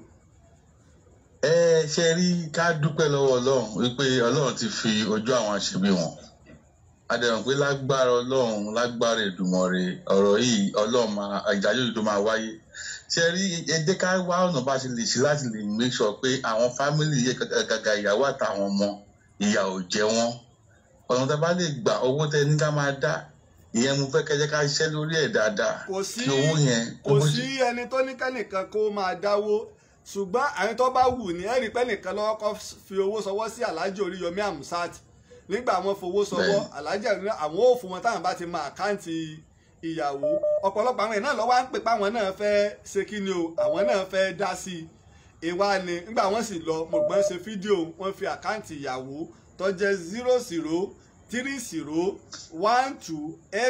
Ṣe rí ká dúpẹ́ lọ́wọ́ Ọlọ́run wípé Ọlọ́run ti fi ojú àwọn àṣebí wọn. adẹ̀rùn pé lágbára Ọlọ́run lágbára Èdùmàrè ọ̀rọ̀ yìí Ọlọ́run ìdájọ́ yìí tó máa wáyé ṣe rí ẹdẹ ká wá ọ̀nà bá ṣe lè ṣe láti lè make sure pé àwọn fámìlì yẹ gàgà ìyàwó àtàwọn ọmọ ìyà ò jẹ wọ́n ọ̀nà tá a bá lè gbà owó tẹ ní ká máa dá ìyẹn mo fẹ́ kẹjẹ ká ṣiṣẹ́ lórí ẹ̀ dáadáa kí owó yẹn kò sí ẹni tó ní kẹ́nìkan kó máa dáwó ṣùgbọ́n àwọn tó bá wù ní ẹ̀rí pẹ́ nìkan lọ́wọ́ kọ́ fi owó sọwọ́ sí Alhaji Oríyọmí Hamzat nígbà wọn fowó sọwọ́ Alhaji àwọn ò fún wọn táwọn bá ti mọ àkáǹtì ìyàwó ọ̀pọ̀lọpọ̀ àwọn èèyàn náà lọ́wọ́ à ń pè pé àwọn náà fẹ́ ṣe kí ni o àwọn náà fẹ́ dá sí i ìwà ni nígbà wọn sì lọ mo gbọ́n ṣe fídíò wọn fi àkáǹtì ìyàwó tó jẹ́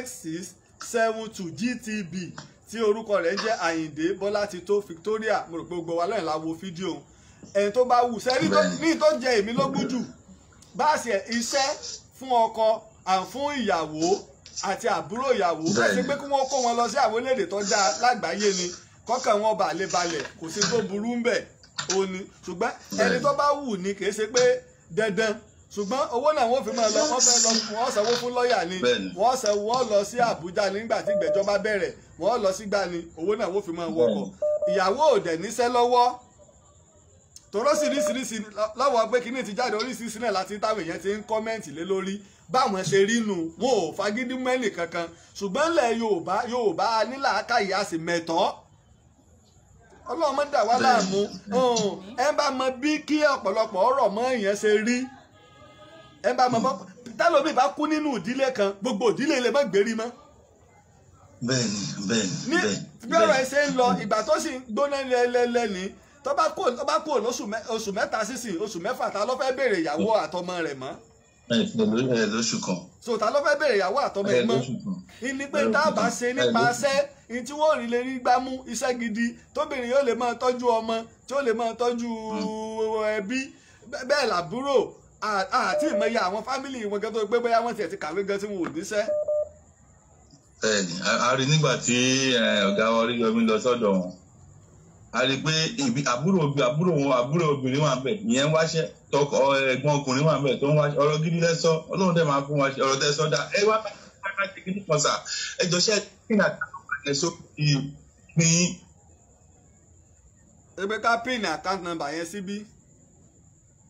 003012x672 GTB tí orúkọ rẹ̀ jẹ́ Àyìndé Bọ́látitó Victoria mo rò pé gbogbo wa lẹ́yìn la wo fídíò ẹni tó bá wù sẹ́rí ní tó jẹ èmi lógún jù bá a ṣe iṣẹ́ fún ọkọ fún ìyàwó àti àbúrò ìyàwó bá ṣe pé kí wọ́n kó wọn lọ sí àwọn orílẹ̀-èdè tó dáa lágbàáyé ni kọ́kàn wọn bà lè balẹ̀ kò sí tó burú ń bẹ̀ ó ní ṣùgbọ́n ẹni tó bá wù ní kì í ṣe pé dandan ṣùgbọ́n owó náà wọ́n fi máa lọ wọ́n fẹ́ lọ wọ́n sanwó fún lọ́ọ̀yà ni wọ́n lọ sí Àbújá nígbà tí ìgbẹ́jọ́ bá bẹ̀rẹ̀ wọ́n lọ sígbà ni owó náà wọ́n fi máa wọkọ̀ ìyàwó ò dẹ̀ níṣẹ́ lọ́wọ́ tòró sírísírísí lọ́wọ́ pé kíní ti jáde oríṣiríṣi náà láti táwọn èèyàn ti ń kọ́mẹ́ǹtì lé lórí báwọn ṣe rí nù wọn ò fagídí mẹ́nì kankan ṣùgbọ́n ilẹ̀ Yorùbá nílàákàyè á sì mẹ́tọ́ Ọlọ́run mọ́ dà wá láàmú ẹ bá mọ bí kí ọ̀pọ̀lọpọ̀ ọ̀rọ̀ mọ́ èèyàn ṣe rí ẹ bá mọ tálómi bá kú nínú ìdílé kan gbogbo ìdílé lè má gbérí mọ́. bẹ́ẹ̀ni bí ọ̀rọ̀ ẹ ṣe ń lọ ìgbà tó sì gbóná lẹ́lẹ́lẹ́ni tó bá kó oṣù mẹ́ta sísìn oṣù mẹ́fà ta ló fẹ́ béèrè ìyàwó àtọmọ rẹ̀ mọ́. lóṣù kan. so ta ló fẹ́ béèrè ìyàwó àtọmọ rẹ̀ mọ́. ní pé tá a bá ṣe nípaṣẹ́ ní tí wọ́n rí lè rí gbámú iṣẹ́ gidi tóbìnrin yóò lè máa tọ́jú ọmọ tí ó lè máa tọ́jú ẹbí bẹ́ẹ̀ làbúrò àti ìmọ̀ye àwọn fámìlì wọn gan tó gbé bóyá wọ́n tiẹ̀ ti kàwé gan tí wọn ò níṣẹ́. bẹ́ẹ̀ni a rí nígbà tí ọ̀gá Oríyọmí lọ sọ́dọ̀ wọn a rí pé àbúrò obìnrin wà bẹ́ẹ̀ ìyẹn wáṣẹ́ tọkọ ẹ̀gbọ́n ọkùnrin wà bẹ́ẹ̀ tó ń wáṣẹ́ ọ̀rọ̀ gidi lẹsọ Ọlọ́run dẹ̀ máa fún wa ọ̀rọ̀ tẹ sọdá ẹ wá bá ṣe kí ní kan sà ẹ jọ ṣe kí ní àtàkùn ẹsọ pín. ebe ká pin account number yẹn síbí.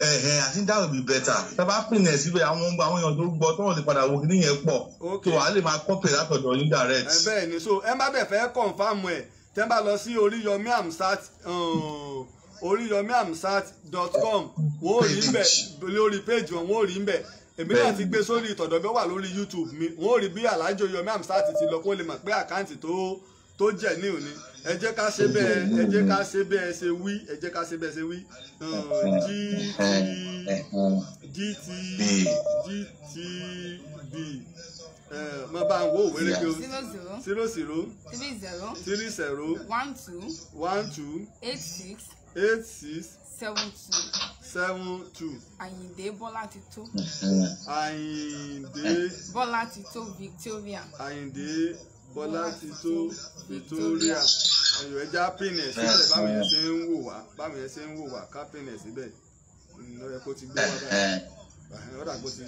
I think that would be better. Tábà pin ẹ̀ síbẹ̀ àwọn èèyàn tó gbọ́ tó wọ́n ti padà wo kí nìyẹn pọ̀ tó wàá lè máa kọ́pì látọ̀dọ̀ yín direct. bẹ́ẹ̀ ni so ẹ má bẹ̀ fẹ́ confam ẹ̀ tẹ́ bá lọ sí oriyomihamzat.com wọ́n ò rí bẹ̀ lórí page wọn wọ́n ò rí bẹ̀ èmi náà ti gbé sórí ìtọ̀dọ̀ bí ó wà lórí YouTube mi wọ́n ò rí bí Alhaji Oríyọmí Hamzat ti lọ kó lè mọ̀ pé àkáǹtì tó jẹ́ ní òní ẹ jẹ́ ká ṣe bẹ́ẹ̀ ṣe wí ẹ jẹ́ ká ṣe bẹ́ẹ̀ ṣe wí GTB mo bá ń wo òwe rẹ pé 00 30 12 86 72 Àyìndé Bọ́látitó. Àyìndé Bọ́látitó Victoria. Àyìndé Bọ́látitó Victoria ẹ̀yọ̀ ẹja pínẹ̀ síbẹ̀ báwọn yẹn ṣe ń wò wá ká pínẹ̀ síbẹ̀ lọ́yẹ kó ti gbé wá báyìí ọ̀dà kó ti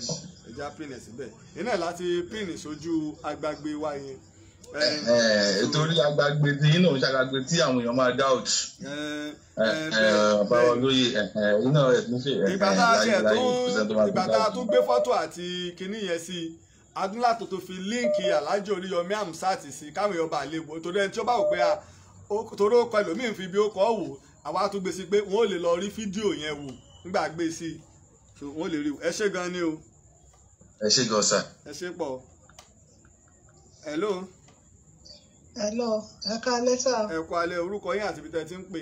ẹja pínẹ̀ síbẹ̀ iná láti pínì sójú agbágbé wa yẹn. Torí agbágbé tí yín náà ń ṣàgbàgbé tí àwọn èèyàn máa doubt. Báwo lóye iná ẹ̀ ní ṣe ìgbà tá a tún gbé fọ́tò àti kinní yẹn sí adúlá tó fi líǹkì Alhaji Oríyọmí Hamzat sí káwọn èèyàn bá lè wò torí ẹni tí ó bá wò pé torí ó kọ ẹlòmíín fi bí ó kọ wò àwa tún gbé sí pé wọn ò lè lọ rí fídíò yẹn wò nígbà gbé sí wọn ò lè rí ẹ ṣé gan ni o. ẹ ṣé gan sà. ẹ ṣé pọ̀. hello. hello ẹ káalẹ́ sà. ẹ kú alẹ́ orúkọ yín àti ibi tẹ́ ti ń pè.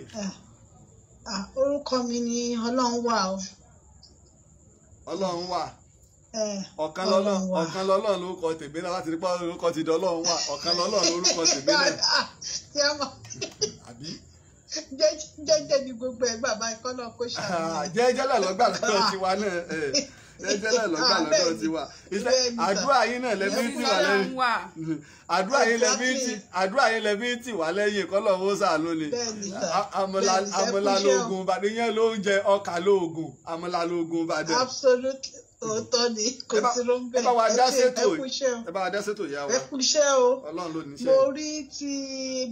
orúkọ mi ni Ọlọ́run wà o. Ọlọ́run wà. ọ̀kan lọ́lọ́run lórúkọ tèmi náà láti rí pé orúkọ ti di Ọlọ́run wà ọ̀kan lọ́lọ́run lórúkọ tèmi náà. àbí. jẹ́jẹ́ ni gbogbo ẹ̀ bàbá ẹ̀kọ́ náà kó ṣàlùyẹ. jẹ́jẹ́ náà lọ́gbà lọ́dọ̀ tiwa náà jẹ́jẹ́ náà lọ́gbà lọ́dọ̀ tiwa àdúrà yín náà lẹ́bí tì wá lẹ́yìn àdúrà yín lẹ́bí tì wá lẹ́yìn kọ́ lọ́wọ́ sàánú ni àmọ́lá lóògùn Ìbàdàn yẹn ló ń jẹ ọkà lóògùn àmọ́lá lóògùn Ìbàdàn. absolutely òótọ́ ni kò sí ló ń bẹ̀. ẹ bá wa dá sétò ìyá wa. ẹ kú iṣẹ́ o. Ọlọ́run ló ní iṣẹ́. mo rí ti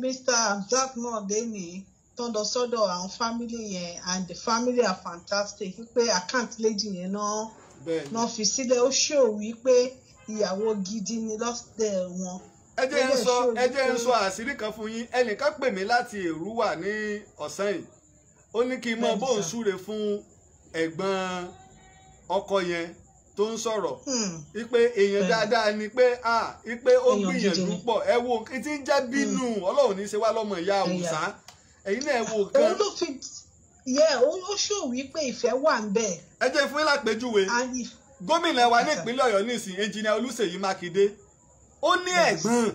Mr. Hamzat náà lẹ́nìí tó ń lọ sọ́dọ̀ àwọn family yẹn and the family are fantastic wípé àkáǹtì lady yẹn náà fi sílẹ̀ ó ṣòwò wípé ìyàwó gidi ni lọ́sẹ̀ wọn. ẹ jẹ́ ń sọ àṣírí kan fún yín ẹnìkan pè mí láti Èrúwà ní ọ̀sán yìí ó ní kí n mọ bóun súre fún ẹ̀gbọ́n ọkọ yẹn tó ń sọ̀rọ̀ wípé èèyàn dáadáa ni pé wípé ó gbìyànjú pọ̀ ẹ wo kí tí ń jẹ́ bínú Ọlọ́run ní í ṣe wá lọ́mọ ìyá Àwùsá ẹ̀yin náà ẹ wo kan. òun ló fi ó ṣòwò wípé ìfẹ́ wà ń bẹ̀. ẹ jẹ́ fún yín lápèjúwe gómìnà wa ní ìpínlẹ̀ Ọ̀yọ́ nísìnyí ẹnjìnìà Olúṣèyí Mákindé ó ní ẹ̀gbọ́n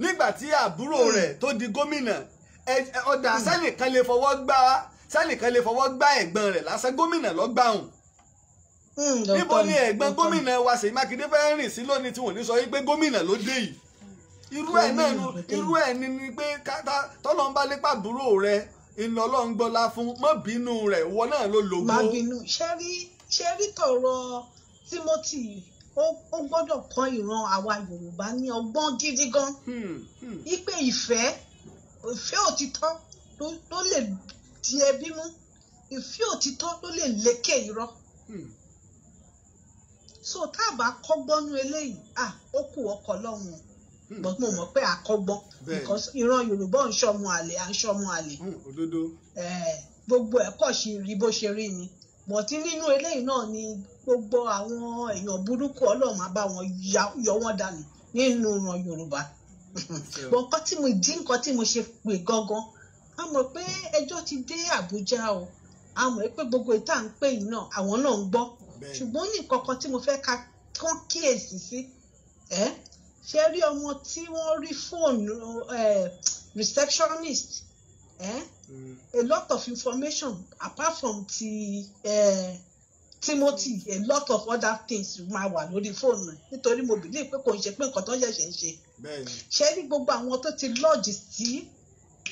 nígbà tí àbúrò rẹ̀ tó di gómìnà ọ̀dà sẹ́nìkan lè fọwọ́ gbá ẹ̀gbọ́n rẹ̀ lásán gómìnà ló gbà hùn. níbo ni ẹ̀gbọ́n gómìnà wa Ṣèyí Mákindé fẹ́ rìn sí lónìí tí wọ́n ní sọ wípé gómìnà ló dé yìí. irú ẹ̀ ni pé tọ́lọ́ ń bá lépa àbúrò rẹ̀ iná Ọlọ́run gbọ́lá fún mọ́ bínú rẹ̀ ìwọ náà ló lògbó. má bínú ṣe rí tọ̀rọ̀ Timothy ó gbọ́dọ̀ kọ́ ìran àwa Yorùbá ní ọgbọ́n gidi gan wípé ìfẹ́ òtítọ́ ló lè di ẹbí mú ìfẹ́ òtítọ́ ló lè lékè irọ́ so tá a bá kọ́gbọ́nú eléyìí ó kù ọkọ̀ lọ́hùn but mo mọ̀ pé àkọ́gbọ́n because ìran Yorùbá ń ṣọmọ àlè à ń ṣọmọ àlè gbogbo ẹ̀kọ́ ṣe rí bó ṣe rí ni bọ̀tí nínú eléyìí náà ni gbogbo àwọn èèyàn burúkú Ọlọ́run máa bá wọn yọ wọ́n dànù nínú ìran Yorùbá nǹkan tí mo ṣe pè gangan a mọ̀ pé ẹjọ́ ti dé Àbújá o a mọ̀ pé gbogbo ìta ń pè yìí náà àwọn náà ń gbọ́ ṣùgbọ́n ní nǹkan tí mo fẹ́ ká kán kíyèsí sí ṣe rí ọmọ tí wọ́n rí fóònù receptionist a lot of information apart from Timothy a lot of other things máa wà lórí fóònù nítorí mo believe pé kò ń ṣe pé nǹkan tó ń ṣẹ̀ṣẹ̀ ń ṣe ṣe rí gbogbo àwọn tó ti lodge sí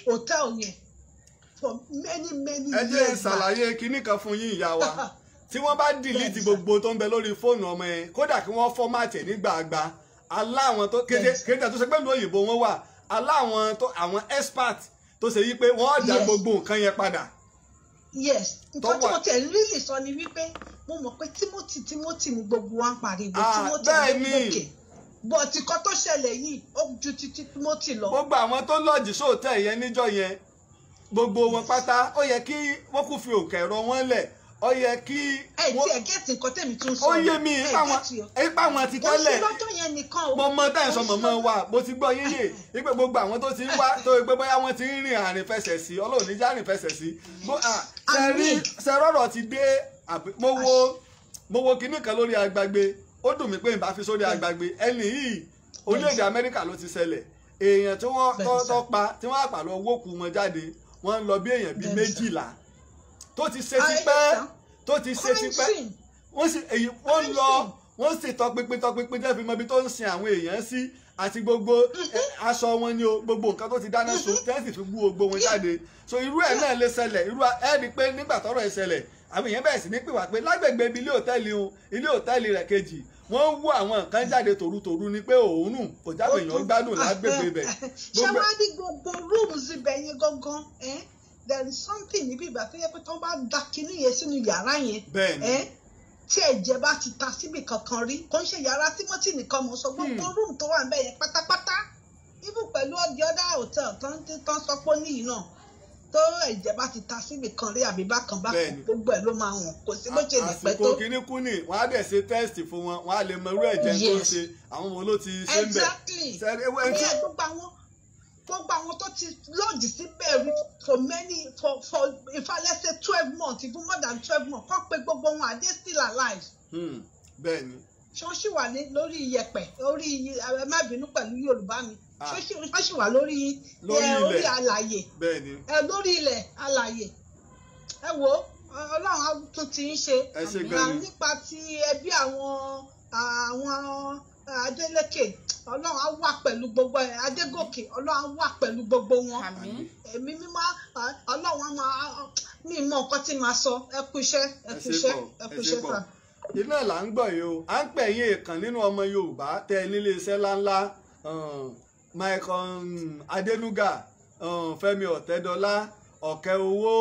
hòtẹ́ẹ̀lì yẹn for many years. ẹ jẹ́ ṣàlàyé kinní kan fún yín ìyá wa tí wọ́n bá dìlítì gbogbo tó ń bẹ lórí fóònù ọmọ yẹn kódà kí wọ́n fọ́mátì ẹ̀ nígbàgbà aláwọn tó kéde tó ṣe pé ní òyìnbó wọn wà aláwọn tó àwọn expert tó ṣe yí pé wọ́n dá gbogbo nǹkan yẹn padà. yes nǹkan tí mo tẹ̀ really sọ ni wípé mo mọ̀ pé Timothy ni gbogbo wa ń pariwo Timothy ní òkè but nǹkan tó ṣẹlẹ̀ yìí ó ju ti Timothy lọ. gbogbo àwọn tó lọ́ọ̀jì sóòtẹ́ yẹn níjọ́ yẹn gbogbo wọn pátá ó yẹ kí wọ́n kú fi òkè ẹ̀rọ wọn lẹ̀ ó yẹ kí. ẹ ti ẹ gẹ́tì nǹkan tẹ̀mí tún sọ. ó yé mi ipa wọn ti tẹ́lẹ̀ mo mọ táyà sọ mọ̀mọ́ wa mo ti gbọ́ yéyè wípé gbogbo àwọn tó ti ń wá tó wípé bóyá wọ́n ti ń rìn àrìn fẹsẹ̀ sí Ọlọ́run níjà rìn fẹsẹ̀ sí. sẹ́rọ̀rọ̀ ti dé mo wo kinní kan lórí agbágbé ó dùn mí pé n bá fi sórí agbágbé ẹni yìí orílẹ̀-èdè Amẹ́ríkà ló ti ṣẹlẹ̀ èèyàn tí wọ́n tọ́ pa tí wọ́n àpàlọ́ owó kù wọn jáde wọ́n ń lọ bí èèyàn bíi 12 tó ti ṣe tipẹ́ wọ́n lọ wọ́n sì tọpinpin tẹ́ fi mọ ibi tó ń sin àwọn èèyàn sí àti gbogbo aṣọ wọn ni o gbogbo nǹkan tó ti dáná sun tẹ́ sì fi gbú gbogbo wọn jáde so irú ẹ̀ náà lè ṣẹlẹ̀ irú ẹ̀ rí i pé nígbà tọ́rọ̀ ẹ̀ ṣẹlẹ̀ àwọn èèyàn bẹ̀rẹ̀ sí ní pè wá pé lágbègbè ibi ilé òtẹ́ẹ̀lì rẹ̀ kejì wọ́n ń wú àwọn nǹkan jáde tòrutòru ni pé òórùn kò jáwé èèyàn gbádùn lágbègbè bẹ̀. ṣé wàá ní gbogbo rooms ibẹ̀ yẹn gangan there is something níbi ìgbà tó yẹ pé tó bá da kinní yẹn sínú yàrá yẹn tí ẹ̀jẹ̀ bá ti ta síbi kankan rí kò ń ṣe yàrá Timothy nìkan mo sọ gbogbo room tó wà níbẹ̀ yẹn pátápátá even pẹ̀lú the other hotel tán sọ pé níyì náà tó ẹ̀jẹ̀ bá ti ta síbi kan rí àbí bákan gbogbo ẹ̀ ló máa hàn kò sí bó ṣe lè pẹ́ tó. àsìkò kìíní kú ni wọ́n á dẹ̀ ṣe test fún wọn wọ́n á lè mọ irú ẹ̀jẹ̀ tó ń ṣe àwọn wo ló ti ṣe ń bẹ̀. exactly gbogbo àwọn tó ti lodge síbẹ̀ rí for if I let's say 12 months even more than 12 months kọ́ pé gbogbo wọn are they still alive. bẹ́ẹ̀ni. ṣé wọ́n ṣì wà lórí iyẹ̀pẹ̀ orí ẹ má bínú pẹ̀lú Yorùbá mi ṣé wọ́n ṣì wà lórí alàyè lórí ilẹ̀ alàyè ẹ wo Ọlọ́run tún ti ń ṣe nípa ti ẹbí àwọn Adélékè Ọlọ́run á wà pẹ̀lú gbogbo Adégòkè Ọlọ́run á wà pẹ̀lú gbogbo wọn èmi mímọ́ Ọlọ́run á máa ní ìmọ̀ nǹkan tí màá sọ ẹ kú iṣẹ́ sà. iná là ń gbọ́ yìí o à ń pè yín èèkàn nínú ọmọ Yorùbá tẹ nílé iṣẹ́ ńláńlá Michael Adenuga Fẹ́mi Ọ̀tẹ́dọ́lá Ọ̀kẹ́ Owó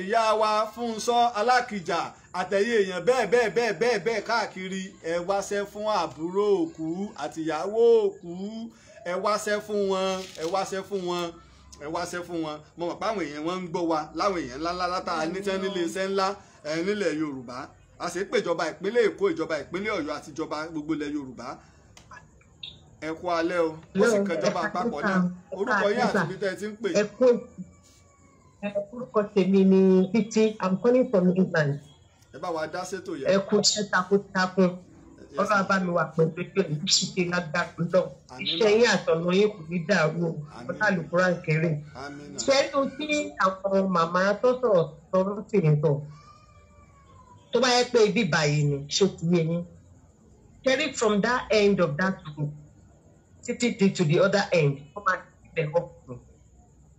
ìyá wa Fúnṣọ́ Alákìjà àtẹ̀yẹ èèyàn bẹ́ẹ̀ káàkiri ẹ wáṣẹ́ fún àbúrò òkú àtìyàwó òkú ẹ wáṣẹ́ fún wọn mo mọ̀ pé àwọn èèyàn wọn ń gbọ́ wa láwọn èèyàn ńláńlá látara nítẹ́ nílé iṣẹ́ ńlá nílẹ̀ Yorùbá a sì péjọba ìpínlẹ̀ Èkó ìjọba ìpínlẹ̀ Ọ̀yọ́ àti ìjọba gbogbo ilẹ̀ Yorùbá ẹ kú alẹ́ o ó sì kẹjọba àpapọ̀ náà orúkọ yín àti ibi tẹ́ ẹ ti ń pè. orúkọ tèmi ni Títí I'm calling from England. ẹ bá wa dá sétò yẹn. ẹ kú iṣẹ́ takuntakun ọlọ́run abámi wà pẹ̀lú ẹgbẹ́ ìlú ṣíṣe lágbàdo náà iṣẹ́ yín àtọ̀nà yín kò ní dàrú ọ̀tá àlùkùrá kéré. ṣẹ́nu tí àwọn màmá tó sọ̀rọ̀ sí yẹn sọ tó bá yẹ pé ibi báyìí ni ṣé ti yé yín carry from that end of that room títí to the other end wọ́n máa ti bẹ̀ ọkùnrin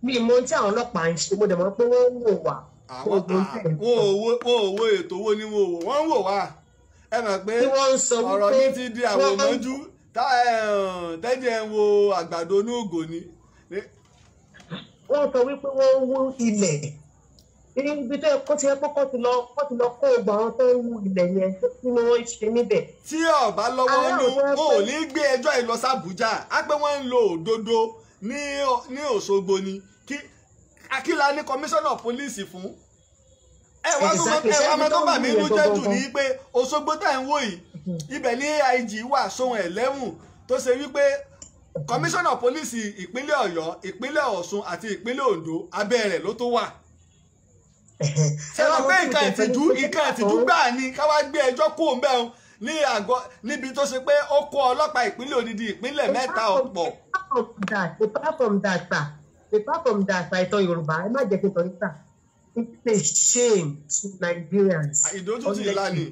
mi mọ tí àwọn ọlọ́pàá ń ṣe mo dẹ̀ mọ́ pé wọ́n ń wò wá. wọ́n ò wo ètò wo ni wọ́n ń wò wá ẹ mọ̀ pé ọ̀rọ̀ mi ti di àwọn ọmọjú tẹ́jì ẹ̀ ń wo àgbàdo onúgò ni. wọ́n sọ wípé wọ́n ń wú ilẹ̀ ibi tó yẹ kó ti yẹ kó ti lọ kó gbọ́ àwọn tó ń wú ilẹ̀ yẹn tí wọ́n ṣe níbẹ̀. tí ọba lọ́wọ́ nù wọn ò ní gbé ẹjọ́ yìí lọ sàbújá á pé wọ́n ń lo òdodo ní Òṣogbo ni kí akíla ní kọmíṣánná pólíìsì fún. ẹ wá tó bà mí inú jẹ́ jù ní pé Òṣogbo tá ń wò yìí ibẹ̀ ní AIG wà sóhun ẹ̀lẹ́wùn tó ṣe wípé kọmíṣánná pólíìsì ìpínlẹ̀ Ọ̀yọ́ ìpínlẹ̀ Ọ̀ṣun àti ìpínlẹ̀ Oǹdó abẹ́ rẹ̀ ló tó wà. ṣé wọ́n pé nǹkan ìtìjú gbà ní káwá gbé ẹjọ́ kó ń bẹ́ẹ̀ ní àgọ́ níbi tó ṣe pé ó kó ọlọ́pàá ìpínlẹ̀ odidi ìpínlẹ̀ mẹ́ta ọ̀pọ̀. apart from that ìtàn Yorùbá ẹ má jẹ́ kí n sọ níta. It's a shame to Nigerians. Ìdójútì ńlá ni.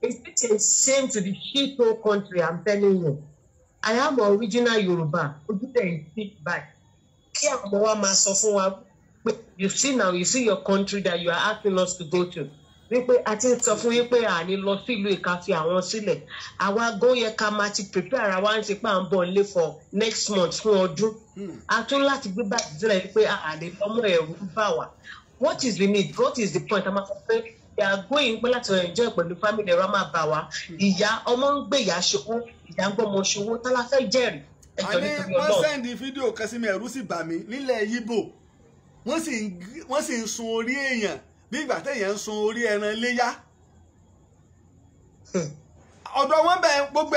It's a shame to the shithole country, I'm telling you. I am original Yoruba. Ojútẹ̀ yìí speak back. Kí àwọn wa máa sọ fún wa pé you see your country that you are asking us to go to. Wípé a ti sọ fún yín pé àní lọ sí ìlú ìka fi àwọn sílẹ̀. Àwa gan yẹ ká máa ti prepare ara wa ń ṣe pé à ń bọ̀ nílé for next month fún ọdún. A tún láti gbé bá ìdílé pé àlè ọmọ ẹ̀rù ń bà wá. What is the need? What is the point? A máa sọ pé they are going pé láti enjoy pẹ̀lú family ẹ̀rọ máa bà wá. Ìyá ọmọ ń gbé ìyá ṣòwò ìyá ń gbọ́mọ ṣòwò tálá fẹ́ jẹ́rìí. Àní wọ́n sẹ́ndì fídíò kan sí mi ẹ̀rù sì bà mí nílẹ̀ Yíbò. Wọ́n sì ń sun orí èèyàn bí ìgbà téèyàn ń sun orí ẹran léyá. Ọ̀dọ̀ wọn bẹ gbogbo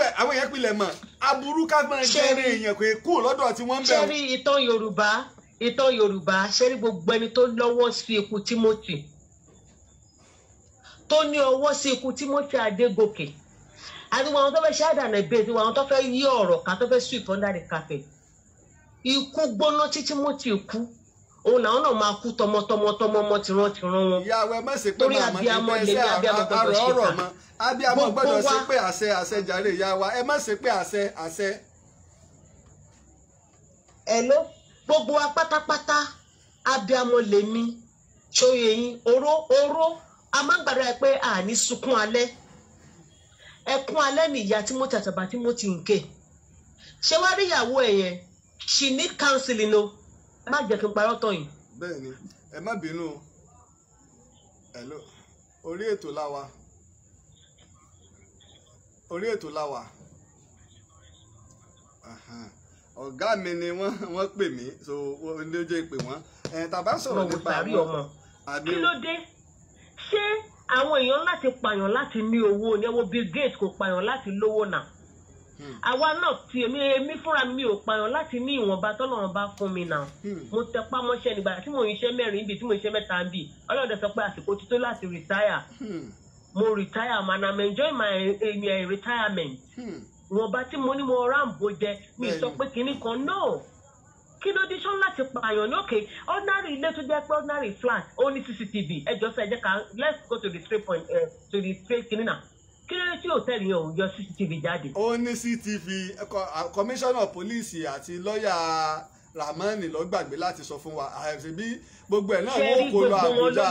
ẹ̀ àwọn èèyàn pilẹ̀ mọ̀ aburú ká máa jẹ́rìí èèyàn kò kú lọ́dọ̀ tí wọ́n ń bẹ̀. Ṣé rí ìtàn Yorùbá ṣé rí gbogbo ẹni tó lọ́wọ́ sí ikú Timothy tó ní ọwọ́ sí ikú Timothy Adégòkè àti wọn tó fẹ́ ṣe àdànà ìbéèrè tí wọn tó fẹ́ yí ọ̀rọ̀ ká tó fẹ́ sweep under the carpet ikú gbóná tí Timothy kú òun làwọn náà máa kú tọmọtọmọ tìran wọn. ìyàwó ẹ má ṣe pé màmá ní pẹ́ sí àrọ̀ ọ̀rọ̀ mọ́ abiyamọ gbọ́dọ̀ ṣe pé àṣẹ jàre ìyá wa ẹ má ṣe pé àṣẹ. ẹ ló gbogbo wa pátápátá abiyamọ lèmi ṣòye yín oró a máa ń gbàdúrà pé àní sunkún alẹ́ ẹkún alẹ́ nìyá Timothy àtàbà Timothy nke ṣé wàá rí ìyàwó ẹ yẹn she need counseling o ẹ má jẹ́ kí n parọ́ tọ̀ yìí. bẹ́ẹ̀ni ẹ má bínú orí ètò láwa ọ̀gá mi ni wọ́n pè mí so ní ojú ìpè wọ́n tàbá sọ̀rọ̀ nípa àwọn kí ló dé ṣé àwọn èèyàn láti pààyàn láti ní owó ní ẹwọ Bill Gates kò pààyàn láti lówó náà àwa náà tí èmi fúnra mi ò pààyàn láti ní ìwọ̀nba tọ́lọ́run bá fún mi náà mo tẹpá mọ́ṣẹ́ nígbà tí mo ń ṣe mẹ́rin níbi tí mo ń ṣe mẹ́ta níbi Ọlọ́run dẹ̀ sọ pé àsìkò ti tó láti retire mo retire man I'm enjoying my retirement ìwọ̀nba tí mo ní mo ráǹbó jẹ mi sọ pé kinní kan náà kí ló dé sọ láti pààyàn ní òkè ordinary ilé tó jẹ́ pé ordinary flat ó ní CCTV ẹjọ́ sọ ẹ jẹ́ ká let's go to the straight point to the straight kinní náà kí ló dé tí hòtẹ́ẹ̀lì yẹn ò yọ CCTV jáde. ó ní CCTV kọmíṣánná pólíìsì àti lọ́ọ̀yà Ramani ló gbàgbé láti sọ fún wa àìsí bí gbogbo ẹ̀ náà wọ́n kó lọ Àbújá.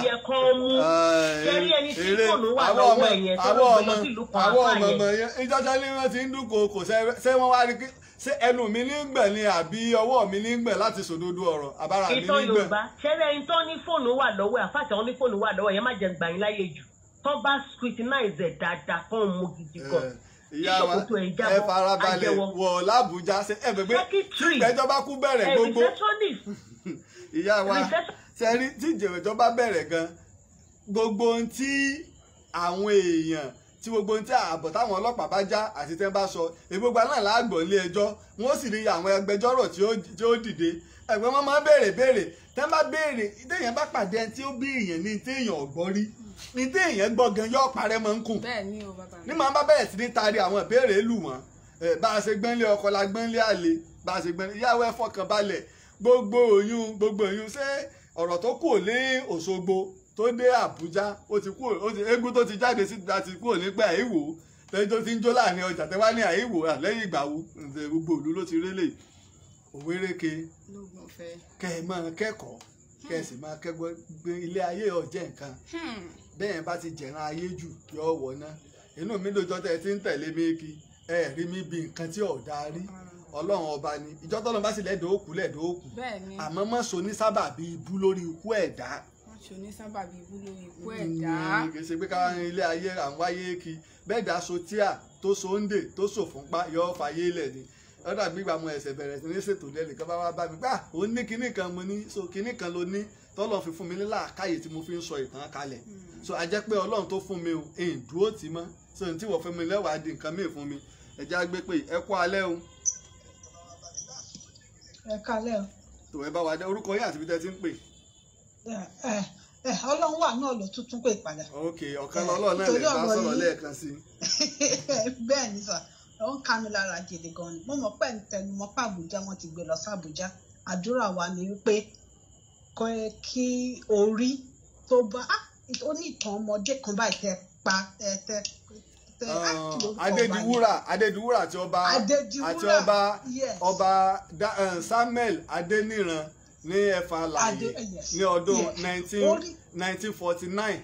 ṣẹ́rí ẹni tí fóònù wà lọ́wọ́ ẹ̀yẹn tó ló gbé lọ sí ìlú kan àfáà yẹn. ìjọba ni wọ́n ti ń dúnkòokò ṣé wọ́n wá rí ṣé ẹnu mi ní gbẹ̀ ni àbí ọwọ́ mi ní gbẹ̀ láti sòdodo ọ̀rọ̀ àbára mi ní gbẹ̀. ìtàn Yorùbá ṣẹ́rí ẹni tó ní fóònù wà lọ́wọ́ àfáà tí wọ́n ní fóònù wà lọ́wọ́ yẹn má jẹ́ gbà yín láyé jù tó bá scrutinize ẹ̀ dáadáa kó ń mú gidi gan. ìyá wa ẹ farabalẹ̀ wọ̀ l'Àbújá ẹ gbẹgbẹ tí ìgbẹ́jọba kú bẹ̀rẹ̀ gbogbo ìyá wa sẹ́rí tí ìjọba bẹ̀rẹ̀ gan gbogbo ohun tí àwọn èèyàn tí gbogbo ohun tí ààbọ̀ táwọn ọlọ́pàá bá já àti tẹ́ bá sọ gbogbo náà láàgbọ̀ ilé ẹjọ́ wọ́n sì rí àwọn agbẹjọ́rò tí ó dìde ẹ̀gbọ́n wọn máa béèrè tẹ́ bá béèrè téèyàn bá pàdé ẹni tí ó bí èèyàn ní téèyàn ọ̀gbọ́n rí ní téèyàn gbọ́ gan yóò parẹ́ mọ́ ń kùn ní màá bá bẹ̀rẹ̀ sí ní taari àwọn ìbéèrè lù wọ́n bá a ṣe gbẹ́nlé ọkọ la gbẹ́nlé àlè bá a ṣe gbẹ́nlé ìyàwó ẹ fọkàn balẹ̀ gbogbo oyún ṣé ọ̀rọ̀ tó kù ní Òṣogbo tó dé Àbújá eégún tó ti jáde sí láti kúrò nígbà àìwò lẹ́yìn tó ti ń jó láàrin ọjà tẹ́wá ní àìwò lẹ́yìn ìgbà wo gbogbo ìlú ló ti rélé òwéréke kẹ́ ẹ máa kẹ́kọ̀ọ́ kẹ́ ẹ sì máa kẹ́gbọ́n gbé ilé ayé ọ̀jẹ̀ nǹkan bẹ́ẹ̀ bá ti jẹ̀ràn ayé jù yọ wọ̀ná inú mi lójọ́ tẹ́ ẹ ti ń tẹ̀lé mi kí ẹ rí mi bí nǹkan tí ọ̀dà rí Ọlọ́run ọba ni ìjọ tọ́lọ́ bá sì lẹ́dọ̀ òkú àmọ́ mọ́ so ní sábàbí ibú lórí ikú ẹ̀dá. ní sábàbí ibú lórí ikú ẹ̀dá. kì í ṣe pé káwọn ilé ayé à ń wáyé kí bẹ́ẹ̀ dá so tíà tó so ń dè tó so fún pa yọ fàyè lẹ̀ ni ọ̀dà gbígbà mo ẹ̀sẹ̀ bẹ̀rẹ̀ sí ní ṣètò lẹ́nu kan bá wá bá mi gbà ó ní kinní kan mo ní so kinní kan ló ní tọ́lọ́ fi fún mi ní làákàyè tí mo fi ń sọ ìtàn kalẹ̀ so a jẹ́ pé Ọlọ́run tó fún mi o èyí dúró tì mọ́ so ní tí wọ́n fún mi lẹ́wàá di nǹkan míì fún mi ẹ já gbé pé ẹ kú alẹ́ o. ẹ kálẹ́ o. tó ẹ bá wa dé orúkọ yín àti ibi tẹ́ ti ń pè. Ọlọ́run wà náà ló tuntun pè padà. ok ọ̀kan lọ́lọ́ náà lè bá sọ̀rọ̀ lẹ́ẹ̀kan sí. bẹ́ẹ̀ ni sà ó ń ká mi lára gidi gan ni mo mọ̀ pé ń tẹnu mọ́ pé Àbújá wọ́n ti gbé lọ sí Àbújá àdúrà wa ni wípé kí orí tó bá ó ní ìtàn ọmọdé kan báyìí tẹ pa tẹ Adédiwúrà àti ọba Samuel Adéníran ní Ẹ̀fà láàyè ní ọdún 1949.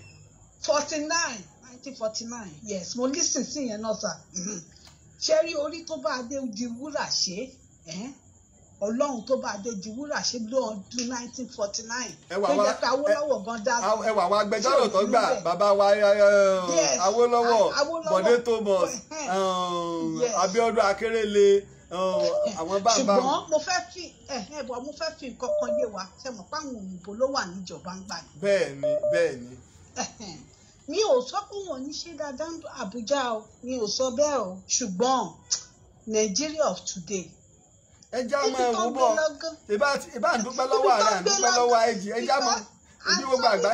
1949 yes mo lísìn sí yẹn náà sà ṣe rí orí tó bá Adédiwúrà ṣe Ọlọ́run tó bá Adédiwúrà ṣe lọ́dún 1949 tó jẹ́ pé Awólọ́wọ̀ gan dá sí. ẹ wà wá agbẹjọ́rò tó gbà bàbá wa Awólọ́wọ̀ Bọ̀dé Thomas Abíọ́dún Akérèlé àwọn bàbá. ṣùgbọ́n mo fẹ́ fi nǹkan kan yé wa ṣe mọ̀ pé àwọn òyìnbó ló wà níjọba ń gbà yìí. bẹ́ẹ̀ni. mi ò sọ pé wọn ò ní ṣe dáadáa ní Àbújá o mi ò sọ bẹ́ẹ̀ o ṣùgbọ́n Nigeria of today. ẹ já máa wò bọ̀ ìbá àdúpẹ́ lọ́wọ́ àrẹ àdúpẹ́ lọ́wọ́ ẹ̀jì ẹ já máa ojú gbogbo àgbá.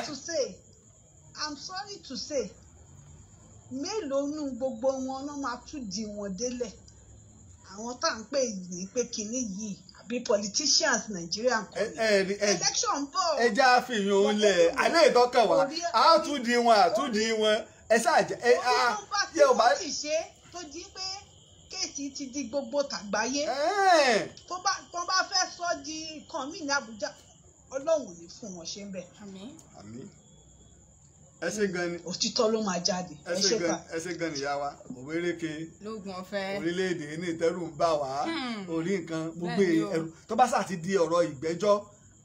I'm sorry to say mélòó nù gbogbo wọn náà máa tún di wọn délẹ̀ àwọn tá à ń pè ní pé kinní yìí àbí politicians Nigeria election bọ̀. ẹ já fìyàn òun lẹ̀ alẹ́ ìtọ́kàn wá àtúndì wọn ẹ ṣáàjẹ́ ẹ yẹ ò bá. tó di pé kéèsì ti di gbogbo tàgbáyé tó bá fẹ́ sọ di nǹkan míì ní Àbújá Ọlọ́run ní fún wọn ṣe ń bẹ̀. àmín. ẹ ṣe gan ni. òtítọ́ ló máa jáde. ẹ ṣe gan ni ìyá wa òwéréke lóògùn ọ̀fẹ́ orílẹ̀-èdè ní ìtẹ́rù ń bà wá orí nǹkan gbogbo ẹ̀rù tó bá sà ti di ọ̀rọ̀ ìgbẹ́jọ́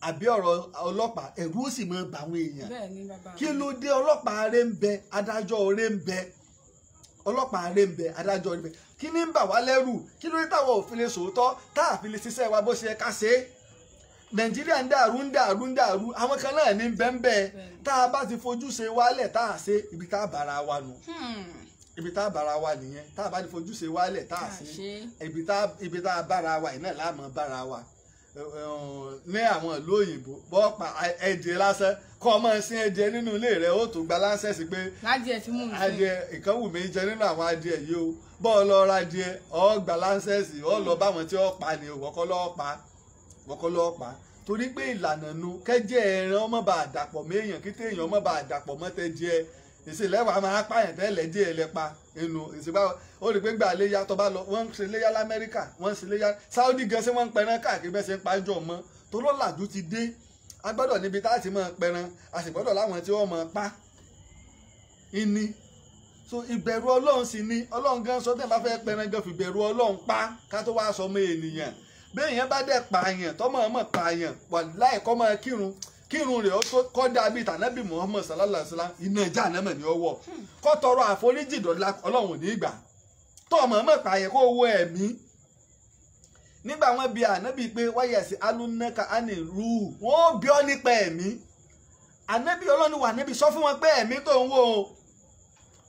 àbí ọ̀rọ̀ ọlọ́pàá ẹ̀rù ó sì máa bà àwọn èèyàn. kí ló dé ọlọ́pàá rẹ ń bẹ adájọ́ rẹ ń bẹ ọlọ́pàá rẹ ń bẹ adájọ́ rẹ ń bẹ kí ni ń bà wá lẹ́rù kí ló dé táwọn òfin lè sòótọ́ tá a fi lè ṣiṣẹ́ wa bó ṣe ká ṣe é. Nàìjíríà ń dàrú àwọn kan náà ní bẹ́ńbẹ́ tá a bá ti fojú ṣe wálẹ̀ tá a ṣe ibi tá a bára wa nù ibi tá a bára wa nìyẹn tá a bá ti fojú ṣe wálẹ̀ tá a ṣe ibi tá a bára wa yìí náà láàmú bára wa ní àwọn ìlú òyìnbó bọ́ pa ẹ̀jẹ̀ lásán kọ́ ọmọ sin ẹ̀jẹ̀ nínú ilé rẹ̀ ó tó gba láńsẹ̀sì pé adìẹ ìkan wù mí jẹ nínú àwọn adìẹ yìí o bọ́ọ̀ lọ ra adìẹ ó gba láńsẹ̀sì ó lọ báwọn tí ó pa ni òwòkọ́ lọ́ọ́ pa torí pé ìlànà nu kẹ́jẹ́ ẹran ọmọ bá àdàpọ̀ méèyàn kí téèyàn ọmọ bá àdàpọ̀ mọ́tẹ́jẹ́ ìsìnlẹ̀wà máa pààyàn tẹ́lẹ̀ díẹ̀ lẹ́pa inú ìsìnbá ó rí pé gbà léyà tó bá lọ wọ́n ń ṣe léyà lamẹ́ríkà wọ́n ń ṣe léyà Saudi gan ṣé wọ́n ń pẹran káàkiri bẹ́ẹ̀ ṣe ń pàjọ́ mọ́ tó ló làjú ti dé a gbọ́dọ̀ níbi tá a ti máa pẹran a sì gbọ́dọ̀ láwọn tí wọ́n máa pa ìní so ìbẹ̀rù ọlọ́run sì ni ọlọ́run gan sọ tẹ́ bá fẹ́ pẹran gan fìbẹ̀rù ọlọ́run pa ká tó wá sọ mọ́ ènìyàn bẹ́ẹ̀ yẹn bá dẹ̀ pààyàn tọ́mọ̀ ọmọ pààyàn wàláhì kọ́ máa kírun rẹ̀ kọ́ dàbí tànábì Muhammad sallallahu alaihi wasallam iná ìjà náà mọ̀ ní ọwọ́ kọ́ tọrọ àforíjì dọ̀la ọlọ́run ní ìgbà tọ́mọ̀ ọmọ pààyàn kó wo ẹ̀mí nígbà wọn bi ànábì pé wáyà sí alúnẹ́ka ánì rú wọn ó bí ọ nípa ẹ̀mí ànábì ọlọ́run wà níbi sọ fún wọn pé ẹ̀mí tó ń wò ó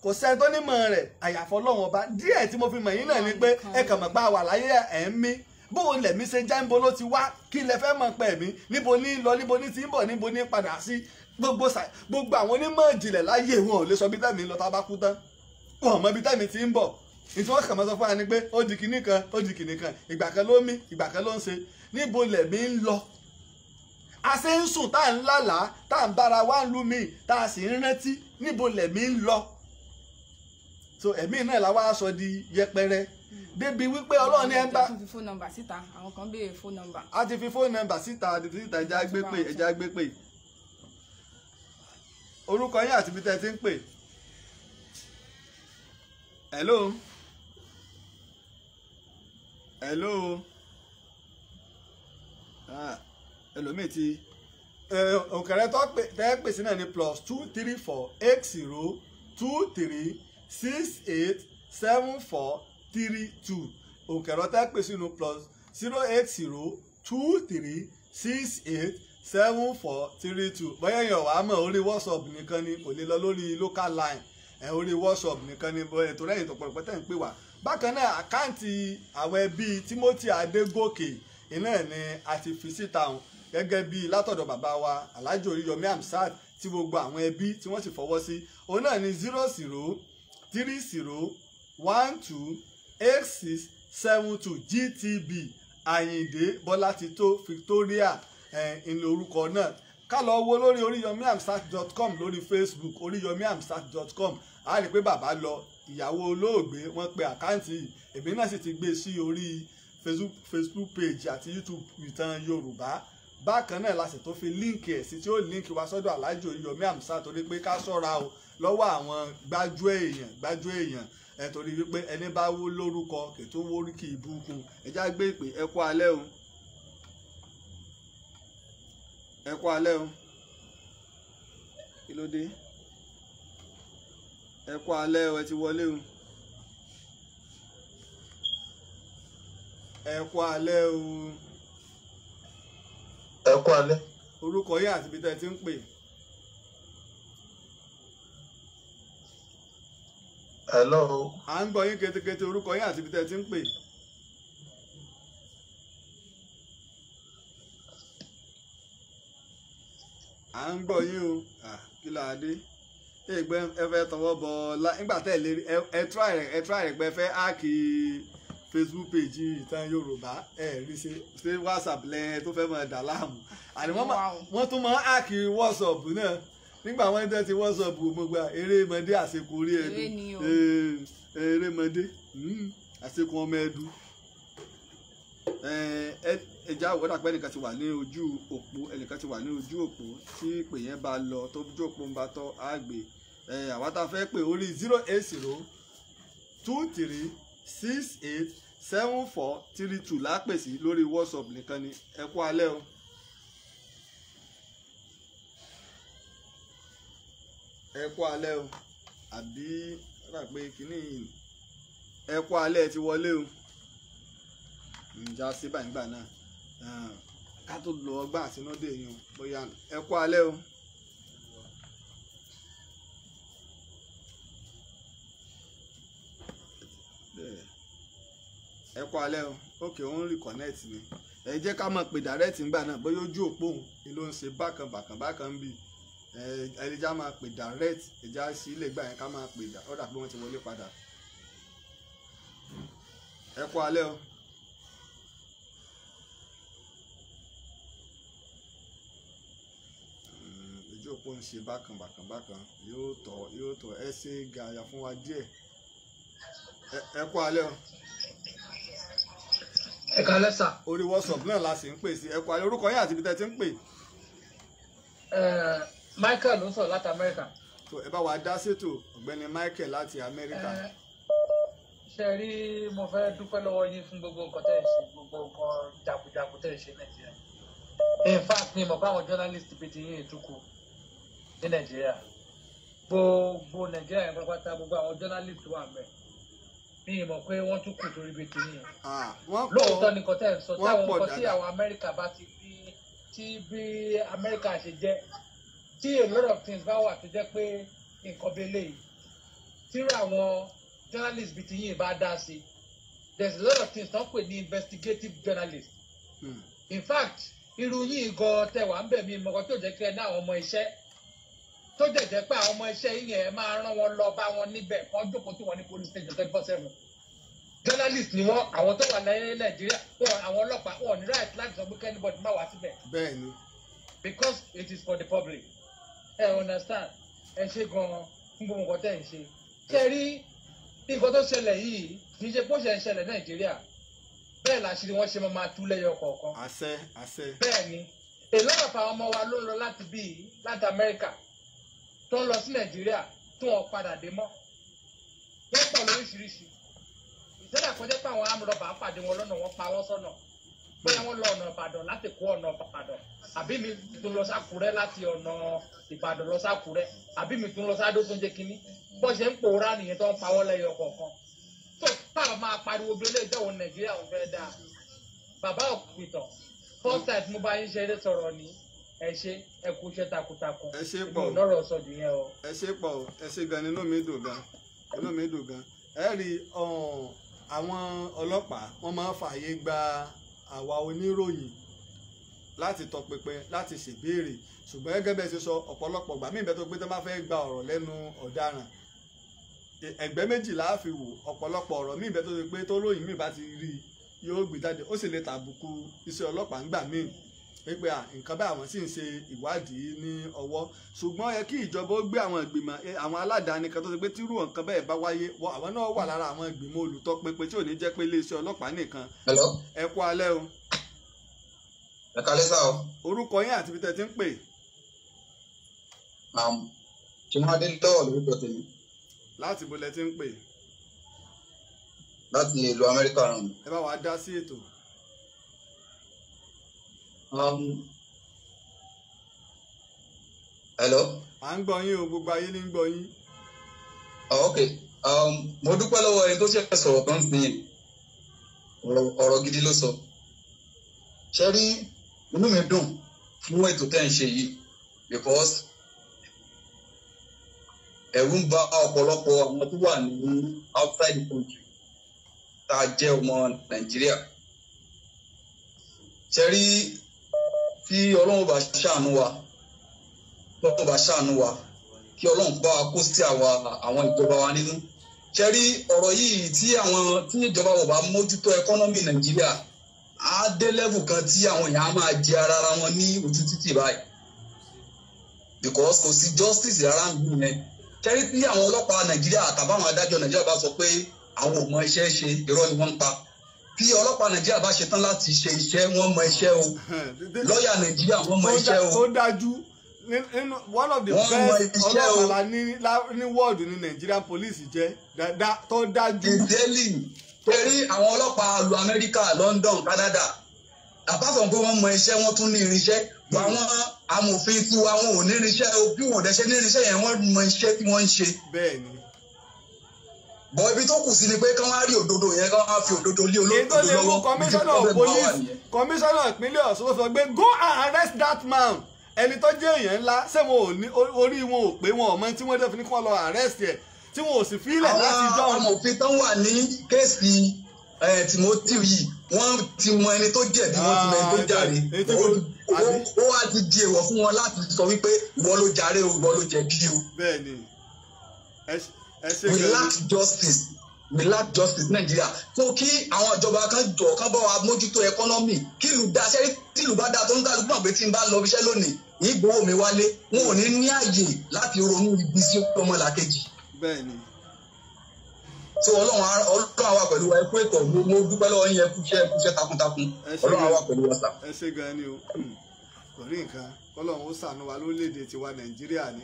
kò sẹ́ni tó nímọ̀ rẹ̀ àyàfọ́ ọlọ́run ọba díẹ̀ tí mo fi mọ̀ yín náà ni pé ẹ kàn mọ̀ pé a wà láyé ẹ̀ ń mí bóun lẹ̀mí ṣe já níbo ló ti wá kí lẹ fẹ́ mọ̀ pé ẹ̀mí níbo ní lọ níbo ní ti ń bọ̀ níbo ní padà sí gbogbo àwọn onímọ̀ ìjìnlẹ̀ láyé wọn ò lè sọ bí tẹ̀mí lọ tá a bá kú tán wọn ò mọ bí tẹ̀mí ti ń bọ̀ ìtí wọ́n kàn máa sọ fún wa ni pé ó di kinní kan ó di kinní kan ìgbà kan ló mí ìgbà kan ló ń ṣe níbo lẹ̀mí ń lọ a ṣe ń sùn tá à ń lálàá tá à ń bára wá ń lú mi tá a sì ń rántí níbo lẹ̀mí ń lọ so ẹ̀mí náà la wá sọ di yẹpẹrẹ débi wípé ọlọ́run ní ẹ̀ ń bá. a ti fi fóònù nọ́mbà síta àwọn kan béèrè fóònù nọ́mbà. a ti fi fóònù nọ́mbà síta ẹja gbé pè orúkọ yín àti ibi tẹ́ ti ń pè. hello ẹlòmíì ti òkèrè tó tẹ́ pè sí náà ní +2348023687432 òkèrè tẹ́ pè sínú +08023687432 bóyá èèyàn wàá mọ̀ orí WhatsApp nìkan ni kò lè lọ lórí local line orí WhatsApp nìkan ni ètò rẹ̀ tó pọ̀lọpọ̀ tẹ̀ ń pè wá bákan náà àkáǹtì àwọn ẹbí Timothy Adégòkè iná ni a ti fi síta hàn gẹ́gẹ́ bí látọ̀dọ̀ bàbá wa Alhaji Oríyọmí Hamzat tí gbogbo àwọn ẹbí tí wọ́n sì fọwọ́ sí òun náà ni 0030128672 GTB Àyìndé Bọ́látitó Victoria ìlú orúkọ náà ká lọ wo lórí oriyomihamzat.com lórí Facebook oriyomihamzat.com a rí i pé bàbá lọ ìyàwó olóògbé wọ́n pe àkáǹtì èmi náà sì ti gbé sí orí Facebook page àti YouTube Ìtàn Yorùbá bákan náà la sì tó fi líǹkì ẹ̀ sí tí ó líǹkì wá sọ́dọ̀ Alhaji Oríyọmí Hamzat torí pé ká ṣọ́ra o lọ́wọ́ àwọn gbájú èèyàn torí wípé ẹni bá wó lórúkọ kètò wórí kì í búkún ẹjá gbé ìpè ẹ kú alẹ́ o kí ló dé ẹ kú alẹ́ o ẹ ti wọlé o ẹ kú alẹ́ o. ẹ kú alẹ́. orúkọ yín àti ibi tẹ́ ẹ ti ń pè. hello. à ń gbọ́ yín ketekete orúkọ yín àti ibi tẹ́ ẹ ti ń pè. à ń gbọ́ yín o kí la dé ẹgbẹ́ ẹ fẹ́ tọwọ́ bọ̀ nígbà tẹ́ ẹ lè ẹ try rẹ̀ pé fẹ́ áàkì Facebook page Ìtàn Yorùbá rí ṣe WhatsApp lẹ́yìn tó fẹ́ máa dà láàmú àní wọ́n tún máa áàkì WhatsApp náà nígbà wọ́n tẹ́ ti WhatsApp gbogbo erémọdé àsìkò orí ẹ̀dù erémọdé àsìkò ọmọ ẹ̀dù ẹja àwòrán àpẹ ẹnìkan ti wà ní ojú òpó tí ìpè yẹn bá lọ tó ojú òpó ń bá tọ́ àgbè àwa tá a fẹ́ pè orí 08023687432 lápèsí lórí WhatsApp nìkan ni ẹ kú alẹ́ o. ẹ kú alẹ́ o àbí rà pé kínní ẹ kú alẹ́ ti wọlé o ǹjà sí báyìí gbà náà ká tó lọ ọgbà àtinúdé yẹn bóyá ẹ kú alẹ́ o. ẹ kú alẹ́ o ókè ó ń reconnect mi ẹ jẹ́ ká mọ̀ pé direct ńgbà náà bóyá ojú òpó òun ni ló ń ṣe bákan bí ẹlẹ́jà máa pè direct ẹ̀já sí ilé ìgbà yẹn ká máa pè dà ọ́dà pé wọ́n ti wọlé padà ẹ kú alẹ́ o. ojú òpó ń ṣe bákan yóò tọ̀ ẹ ṣe gàyà fún wa díẹ̀ ẹ kú alẹ́ o. ẹ kálẹ́ sà. orí WhatsApp náà la sì ń pè sí ẹ kú alẹ́ orúkọ yín àti ibi tẹ́ ti ń pè. Michael ló ń sọ̀rọ̀ láti Amẹ́ríkà. tó ẹ bá wa dá ṣètò ọ̀gbẹ́ni Michael láti Amẹ́ríkà. ṣe rí mo fẹ́ dúpẹ́ lọ́wọ́ yín fún gbogbo nǹkan tẹ́ ẹ ṣe gbogbo nǹkan jagunjagun tẹ́ ẹ ṣe Nàìjíríà. In fact mi mọ̀ pé àwọn journalist bíi ti yín ìtúkù ní Nàìjíríà gbogbo Nàìjíríà yẹn pátápátá gbogbo àwọn journalist wà mẹ́ mi mọ̀ pé wọ́n tún kù torí bíi ti yín. lóòótọ́ ni nǹkan tẹ́ ẹ sọ táwọn nǹkan tí àwọn Amẹ́ríkà bá ti bí tí bí Amẹ́ríkà ṣe jẹ́ tí a lot of things bá wà tó jẹ́ pé nǹkan bíi eléyìí tírú àwọn journalist bíi ti yín bá dá sí there's a lot of things tó ń pè ní investigative journalist. In fact irú yìí gan tẹwàá ń bẹ̀ mí mọ́kàn tó jẹ́ kẹ́ ẹ ní àwọn ọmọ iṣẹ́ tó jẹ́ pé àwọn ọmọ iṣẹ́ yìí yẹn máa rán wọn lọ bá wọn níbẹ̀ kán jókòó tí wọ́n ní police station 24/7 journalist ni wọ́n àwọn tó wà ní Nàìjíríà àwọn ọlọ́pàá wọn ní right láti sọ pé kẹ́nìbọ̀dì má wá síbẹ̀. bẹ́ẹ̀ni. because it is for the public ẹ understand ẹ ṣe gan-an fún gbogbo nǹkan tẹ̀ ń ṣe ṣe rí nǹkan tó ṣẹlẹ̀ yìí kì í ṣe bó ṣe ń ṣẹlẹ̀ Nàìjíríà bẹ́ẹ̀ láṣìírí wọ́n ṣe máa tú lẹ́yọ kọ̀ọ̀kan. àṣẹ. bẹ́ẹ̀ ni a lot of àwọn ọmọ wa ló ń lọ láti bíi láti Amẹ́ríkà tó ń lọ sí Nàìjíríà tó wọn padà dé mọ́ wọ́n pọ̀ lóríṣiríṣi ìṣẹ̀lẹ̀ àkọjẹ́ pé àwọn amúrọ̀bà pàdé wọn lọ́nà wọn pa wọ́n sọ́nà bóyá wọ́n lọ ọ̀nà Ìbàdàn láti kó ọ̀nà Ìbàdàn àbí mi tún lọ sákúrẹ́ láti ọ̀nà Ìbàdàn lọ sákúrẹ́ àbí mi tún lọ sádó tó ń jẹ́ kínní bó ṣe ń pòórá nìyẹn tó ń pa wọ́n lẹ́yọ kọ̀ọ̀kan tó táwọn máa pariwo bí ilé ìjọwọ́ Nàìjíríà ń fẹ́ dáa bàbá òkùtàn first time mo bá yín ṣe eré sọ̀rọ̀ ní ẹ ṣe ẹ kú iṣẹ́ takuntakun ẹ ṣe pọ̀ lọ́rọ̀ sọ jù yẹn o. ẹ ṣe pọ̀ ẹ ṣe gan inú mi dùn gan ẹ rí àwọn ọlọ́pàá wọ́n máa ń fààyè gba àwa oníròyìn láti tọpinpin láti ṣèbéèrè ṣùgbọ́n gẹ́gẹ́ bẹ́ẹ̀ ṣe sọ ọ̀pọ̀lọpọ̀ gbà mí ìbẹ́ tó gbé tó bá fẹ́ gba ọ̀rọ̀ lẹ́nu ọ̀daràn ẹgbẹ́ méjìlá fi wò ọ̀pọ̀lọpọ̀ ọ̀rọ̀ mí ìbẹ́ tó ṣe pé tó lóyìn mí bá ti rí yóò gbé jáde ó sì lè tàbùkù iṣẹ́ ọlọ́pàá ńgbà míì pé nǹkan bá àwọn sì ń ṣe ìwádìí ní ọwọ́ ṣùgbọ́n ẹ kí ìjọba ó gbé àwọn ìgbìmọ̀ àwọn aládàáni kan tó ṣe pé tírú nǹkan bẹ́ẹ̀ bá wáyé àwọn náà wà lára àwọn ìgbìmọ̀ olùtọpinpin tí ò ní jẹ́ pé iléeṣẹ́ ọlọ́pàá nìkan. ẹ kú alẹ́ o. ẹ kálẹ́ sá o. orúkọ yín àti ibi tẹ́ ti ń pè. Jùmọ̀dé lọ́wọ́ lórúkọ tèmi. láti ibo lẹ ti ń pè. láti ìlú Amẹ́ríkà rán mi. ẹ bá wa dá sí ètò. Hello. à ń gbọ́ yín o gbogbo ayé ní ń gbọ́ yín. Ok mo dúpẹ́ lọ́wọ́ ẹni tó ṣe sọ̀rọ̀ tó ń gbìn ọ̀rọ̀ gidi ló sọ. ṣe rí inú mi dùn fún ètò tẹ́ ń ṣe yìí because ẹ̀rù ń bà ọ̀pọ̀lọpọ̀ àwọn tó wà ní outside the country tá a jẹ́ ọmọ Nàìjíríà. ṣe rí tí Ọlọ́run bá ṣàánú wa kí Ọlọ́run bá wa kó sí àwọn ìjọba wa nínú. ṣe rí ọ̀rọ̀ yìí tí ìjọba wọn bá mójútó ẹkọ́nọ́mì Nàìjíríà á dé level kan tí àwọn èèyàn á máa jẹ ara wọn ní ojú títì báyìí because kò sí justice rárá ń gbìn yẹn. ṣe rí tí àwọn ọlọ́pàá Nàìjíríà àtàbáwọn adájọ́ Nàìjíríà bá sọ pé àwọn ò mọ iṣẹ́ ṣe irọ́ ni wọ́n ń pa. bí ọlọ́pàá Nàìjíríà bá ṣetán láti ṣe iṣẹ́ wọ́n mọ iṣẹ́ o lọ́ọ̀yà Nàìjíríà wọ́n mọ iṣẹ́ o. ó dájú one of the best ọlọ́pàá ní wọ́ọ̀dù ní Nigerian police jẹ́ tó dájú. ìdẹ́lì torí àwọn ọlọ́pàá lu Amẹ́ríkà London Canada àpapọ̀ pé wọ́n mọ iṣẹ́ wọ́n tún ní irinṣẹ́ àwọn amòfin tí àwọn ò ní irinṣẹ́ bí wọ́n dẹ̀ ṣe ní irinṣẹ́ yẹn wọ́n mọ iṣẹ́ tí wọ́n ń ṣe. bẹ́ẹ̀ni. bọ̀ ibi tó kù sí ni pé kí wọ́n á rí òdodo yẹn kí wọ́n á fi òdodo lé olódodo lọ́wọ́. ètò ìlú kọmíṣánná ìpínlẹ̀ Ọ̀ṣun sọ pé go and arrest that man ẹni tó jẹ́ èèyàn ńlá ṣé wọn ò ní orí wọn ò pé wọn ò mọ tí wọ́n dẹ́ fi ní kí wọ́n lọ arrest ẹ̀ tí wọn ò sì fílẹ̀ láti jọ. àwọn amòfin tó wà ní kéèsì Timothy yìí wọ́n ti mọ ẹni tó jẹ̀bi wọ́n ti mọ ẹni tó jàre ó wá ti di èèwọ̀ fún wọn láti sọ wípé ìwọ ló jàre o ìwọ ló jẹ̀bi o. bẹ́ẹ̀ni ẹ ṣe we lack justice we lack justice Nàìjíríà so kí àwọn ìjọba kan jọ kán bá wa mójútó economy kí ìlú dá ṣẹ́rí tí ìlú bá dá tó ń kálukú mọ̀ pé tí n bá lọ iṣẹ́ lónìí ìgbówó mi wálé wọn ò ní àyè láti ronú ibi sí ọmọlàkejì. bẹ́ẹ̀ni. so Ọlọ́run àwa pẹ̀lú wa ẹ kú ètò mo dúpẹ́ lọ́wọ́ yín ẹ kú iṣẹ́ takuntakun Ọlọ́run àwa pẹ̀lú wa sà. ẹ ṣé gan ni o kò rí nǹkan Ọlọ́run ó ṣàánú wa lórílẹ̀‐èdè tiwa Nàìjíríà ni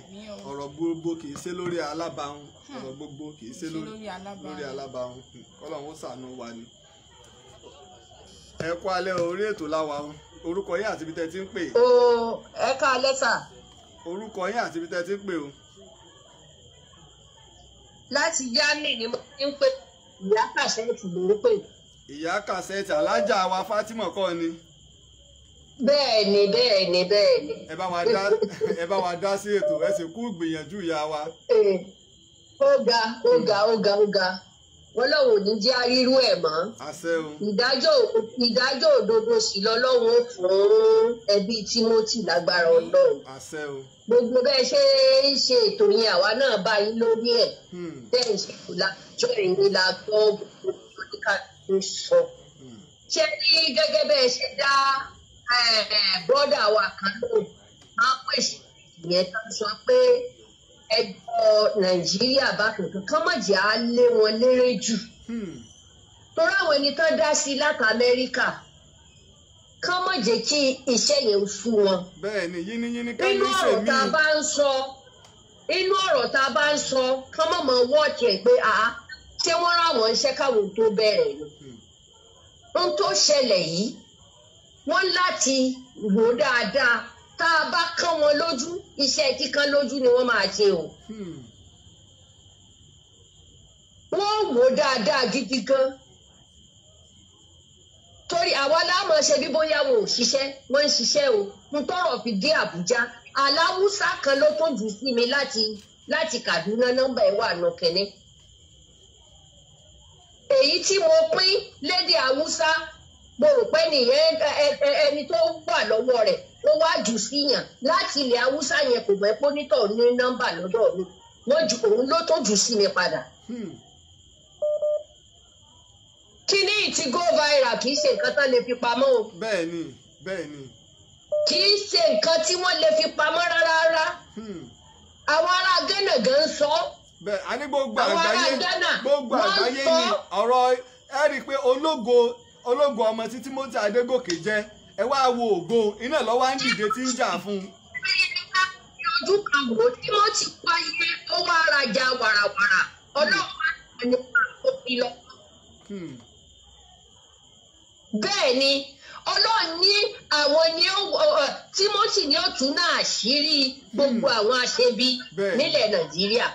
ọ̀rọ̀ gbogbo kì í ṣe lórí alábàáhùn ọ̀rọ̀ gbogbo kì í ṣe lórí alábàáhùn Ọlọ́run ó ṣàánú wa ni. ẹ kú alẹ́ orí ètò láwa orúkọ yín àti ibi tẹ́ ti ń pè. ẹ ká alẹ́ sà. orúkọ yín àti ibi tẹ́ ti ń pè o. láti Germany ni mo ti ń pè ìyá kàṣẹ́ẹ̀tì ló ń pè. ìyá kàṣẹ́ẹ̀tì alájà wa Fátímọ̀ kọ́ ni. bẹ́ẹ̀ni. ẹ bá wa dá sí ètò ẹ sì kú gbìyànjú ìyá wa. ó ga wọn lọ́wọ́ ní jẹ́ arírú ẹ̀ mọ́. àṣẹ o. ìdájọ́ òdodo sì lọ́lọ́run fún ẹbí Timothy lágbára Ọlọ́run. àṣẹ o. gbogbo bẹ́ẹ̀ ṣe ń ṣe ètò yẹn àwa náà bá yín lórí ẹ̀. bẹ́ẹ̀ ṣe kò lájọ́ ẹ̀yìn la gbọ́ gbogbo oníkà tó sọ. ṣé ní gẹ́gẹ́ bẹ́ẹ̀ ṣe dá bọ́dà wa kan lóhùn máa pèsè ìyẹn tó sọ pé ẹjọ́ Nàìjíríà bá kankan kán má jẹ́ á lé wọn léré jù torí àwọn ẹni tán dá sí láti Amẹ́ríkà kán má jẹ́ kí iṣẹ́ yẹn sú wọn. bẹ́ẹ̀ni yínníyínní ká inú ní sèmí. inú ọ̀rọ̀ tá a bá ń sọ kán má mọ wọ́ọ̀kì ẹ̀ pé ṣé wọ́n rán àwọn iṣẹ́ káwọn tó bẹ̀rẹ̀ ni. ohun tó ṣẹlẹ̀ yìí wọ́n láti wò dáadáa tá a bá kán wọn lójú iṣẹ́ kíkán lójú ni wọ́n máa ṣe o. wọ́n wò dáadáa gidi gan. torí àwa láàmú ṣe bí bóyá wọn ò ṣiṣẹ́ wọ́n ń ṣiṣẹ́ o n tọrọ fi dé Àbújá aláwùsá kan ló tó jù sí mi láti Kaduna nọ́mbà ẹ̀ wà nọkẹ́nẹ́. èyí tí mo pín lédè Haúsá mo rò pé nìyẹn ẹni tó wà lọ́wọ́ rẹ̀ ó wá jù síyàn láti ilẹ̀ Haúsá yẹn kò mọ̀ pọ́nítọ̀ ní nọ́mbà lọ́dọ̀ mi òun ló tó jù sí mi padà. kíní ti go viral kì í ṣe nǹkan tán lè fi pamọ́ o. bẹ́ẹ̀ni. kì í ṣe nǹkan tí wọ́n lè fi pamọ́ rárá. àwọn ará Ghana gan sọ. bẹ́ẹ̀ a ní gbogbo àgbáyé ni ọ̀rọ̀ ẹ rí i pé ológo ọmọ tí Timothy Adégòkè jẹ́ ẹ wá wo ògo iná lọ́wọ́ á ń dìde tí ń jà fún un. ojú kan wo Timothy wáyé ó wá rajà wàràwàrà Ọlọ́run á ní àkókò lọ. bẹ́ẹ̀ ni Ọlọ́run ní àwọn ni Timothy ni ó tún náà àṣírí gbogbo àwọn aṣebi nílẹ̀ Nàìjíríà.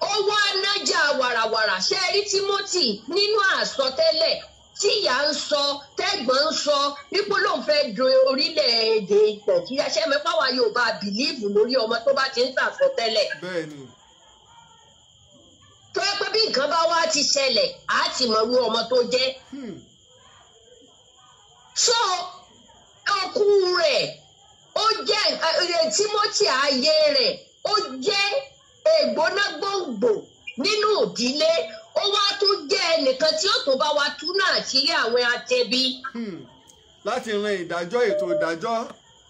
ó wá nájà wàràwàrà ṣe rí Timothy nínú àsọtẹ́lẹ̀ tí ìyá ń sọ tẹ́gbọ́n ń sọ wípé lóun fẹ́ do orílẹ̀-èdè Nàìjíríà ṣé mẹ́fà wa yóò bá bìlíìfù lórí ọmọ tó bá ti ń tàṣọ tẹ́lẹ̀. tó yẹ pé bí nǹkan bá wá ti ṣẹlẹ̀ á ti mọ irú ọmọ tó jẹ́. so ọkù rẹ̀ ó jẹ́ Timothy ayé rẹ̀ ó jẹ́ ègbónágbòǹgbò nínú ìdílé ó wá tún jẹ́ ẹnìkan tí ó tó bá wa tú náà sírí àwọn àtẹ̀bí. láti ran ìdájọ́ ètò ìdájọ́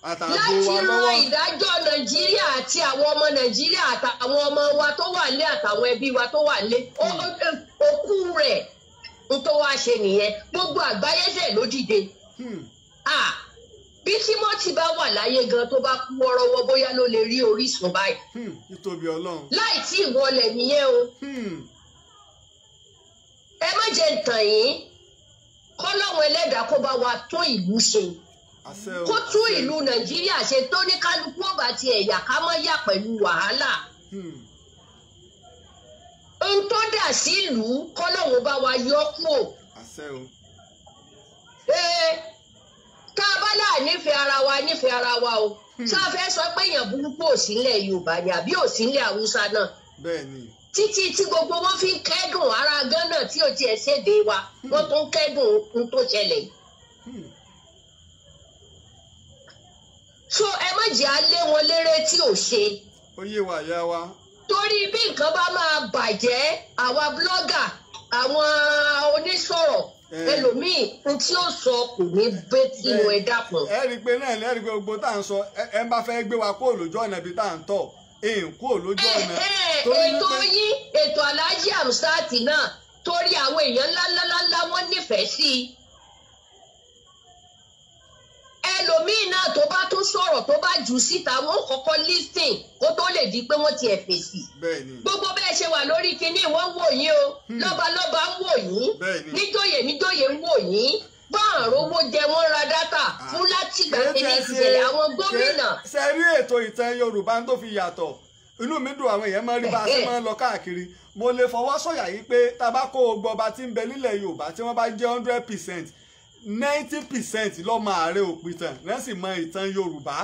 àtààbò wa lọ́wọ́. láti ran ìdájọ́ Nàìjíríà àti àwọn ọmọ Nàìjíríà àtàwọn ọmọ wa tó wà lé àtàwọn ẹbí wa tó wà lé òkú rẹ̀ ń tó wá ṣe nìyẹn gbogbo àgbáyé dẹ̀ ló dìde. bí Timothy bá wà láyé gan tó bá kú wọ́rọ́wọ́ bóyá ló lè rí Orísun báyìí. ìtòbí Ọlọ́run. láì tí ìwọlẹ̀ nìyẹn o. ẹ má jẹ́ ntàn yín kọ́lọ́hún ẹlẹ́dàá kó bá wa tún ìlú ṣe kó tún ìlú Nàìjíríà ṣe tó ní kálukú ọba ti ẹ̀yà ká mọ́ yà pẹ̀lú wàhálà. ohun tó dà sí ìlú kọ́lọ́hún bá wa yọ kúrò. tá a bá láà nífẹ̀ẹ́ ara wa o tá a fẹ́ sọ pé èèyàn burúkú ò sílẹ̀ Yorùbá ni àbí ò sílẹ̀ Haúsá náà. bẹ́ẹ̀ni. títí tí gbogbo wọn fi ń kẹ́dùn ara Ghana tí ò tiẹ̀ ṣèdè wa wọ́n tún kẹ́dùn ohun tó ṣẹlẹ̀. so ẹ má jẹ́ alé wọn léré tí ò ṣe. ó yé wa ìyá wa torí bí nǹkan bá máa bàjẹ́ àwa blogger àwọn onísọ̀rọ̀ ẹlòmíì tí ó sọ kò ní bẹ́ tí mo ẹ dákun. ẹ rí i pé náà ẹ rí i pé gbogbo tá à ń sọ ẹ bá fẹ́ gbé wa kó lójú ọ̀nà ibi tá à ń tọ̀ kó lójú ọ̀nà. ètò yín ètò Alhaji Hamzat náà torí àwọn èèyàn ńláńláńlá wọ́n nífẹ̀ẹ́ sí i. ẹlòmíì náà tó bá tún sọ̀rọ̀ tó bá jù síta wọ́n kọ́kọ́ lísìn kó tó lè di pé wọ́n ti ẹ̀ fèsì. gbogbo bẹ́ẹ̀ ṣe wà lórí kinní wọ́n ń wò yín o lọ́balọ́ba ń wò yín níjòyè níjòyè ń wò yín báà rówó jẹ wọ́n ra dátà fún látìgbà kìíní ìṣẹ̀lẹ̀ àwọn gómìnà. ṣe rí ètò ìtàn Yorùbá tó fi yàtọ̀ inú mi dùn àwọn èèyàn máa rí bá a ṣe máa ń lọ káàkiri mo lè fọwọ́ sọ̀yà yìí pé tabako gbọba tí ń bẹ nílẹ̀ Yorùbá tí wọ́n bá jẹ́ 100% 90% lọ́mọ ààrẹ òpìtàn náà sì mọ ìtàn Yorùbá